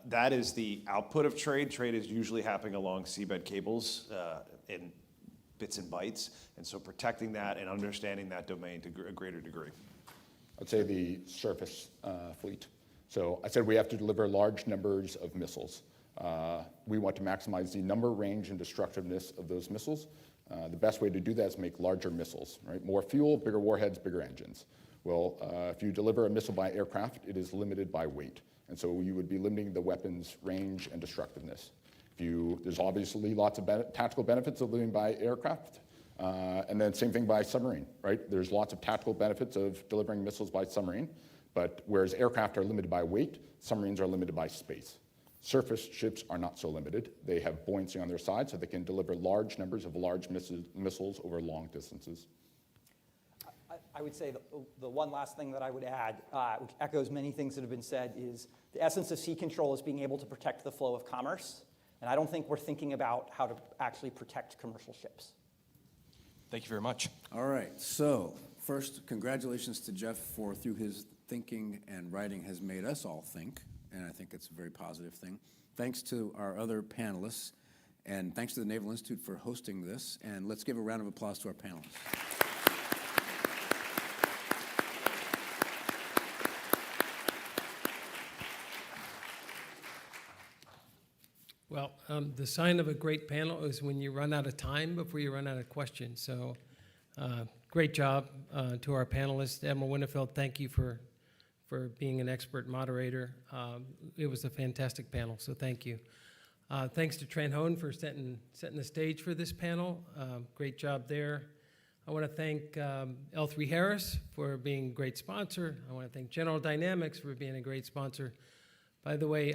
That is the output of trade. Trade is usually happening along seabed cables in bits and bytes, and so protecting that and understanding that domain to a greater degree. I'd say the surface fleet. So I said we have to deliver large numbers of missiles. We want to maximize the number, range, and destructiveness of those missiles. The best way to do that is make larger missiles, right? More fuel, bigger warheads, bigger engines. Well, if you deliver a missile by aircraft, it is limited by weight. And so you would be limiting the weapon's range and destructiveness. There's obviously lots of tactical benefits of living by aircraft. And then same thing by submarine, right? There's lots of tactical benefits of delivering missiles by submarine. But whereas aircraft are limited by weight, submarines are limited by space. Surface ships are not so limited. They have buoyancy on their side, so they can deliver large numbers of large missiles over long distances. I would say the one last thing that I would add, which echoes many things that have been said, is the essence of sea control is being able to protect the flow of commerce. And I don't think we're thinking about how to actually protect commercial ships. Thank you very much. All right, so first, congratulations to Jeff for, through his thinking and writing, has made us all think. And I think it's a very positive thing. Thanks to our other panelists, and thanks to the Naval Institute for hosting this. And let's give a round of applause to our panelists. Well, the sign of a great panel is when you run out of time before you run out of questions. So great job to our panelists. Admiral Winnefeld, thank you for being an expert moderator. It was a fantastic panel, so thank you. Thanks to Trent Hone for setting the stage for this panel. Great job there. I want to thank L3 Harris for being a great sponsor. I want to thank General Dynamics for being a great sponsor. By the way,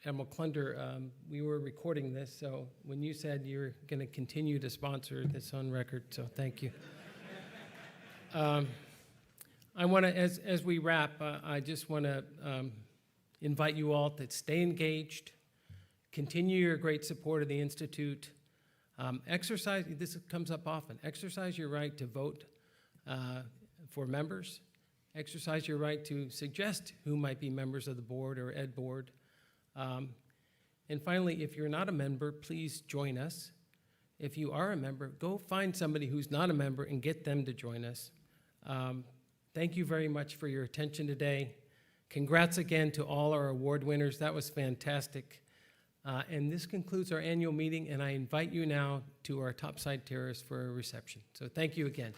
Admiral Klunder, we were recording this, so when you said you're going to continue to sponsor this on record, so thank you. I want to, as we wrap, I just want to invite you all to stay engaged, continue your great support of the Institute, exercise, this comes up often, exercise your right to vote for members, exercise your right to suggest who might be members of the board or ed board. And finally, if you're not a member, please join us. If you are a member, go find somebody who's not a member and get them to join us. Thank you very much for your attention today. Congrats again to all our award winners. That was fantastic. And this concludes our annual meeting, and I invite you now to our topside terrace for a reception. So thank you again.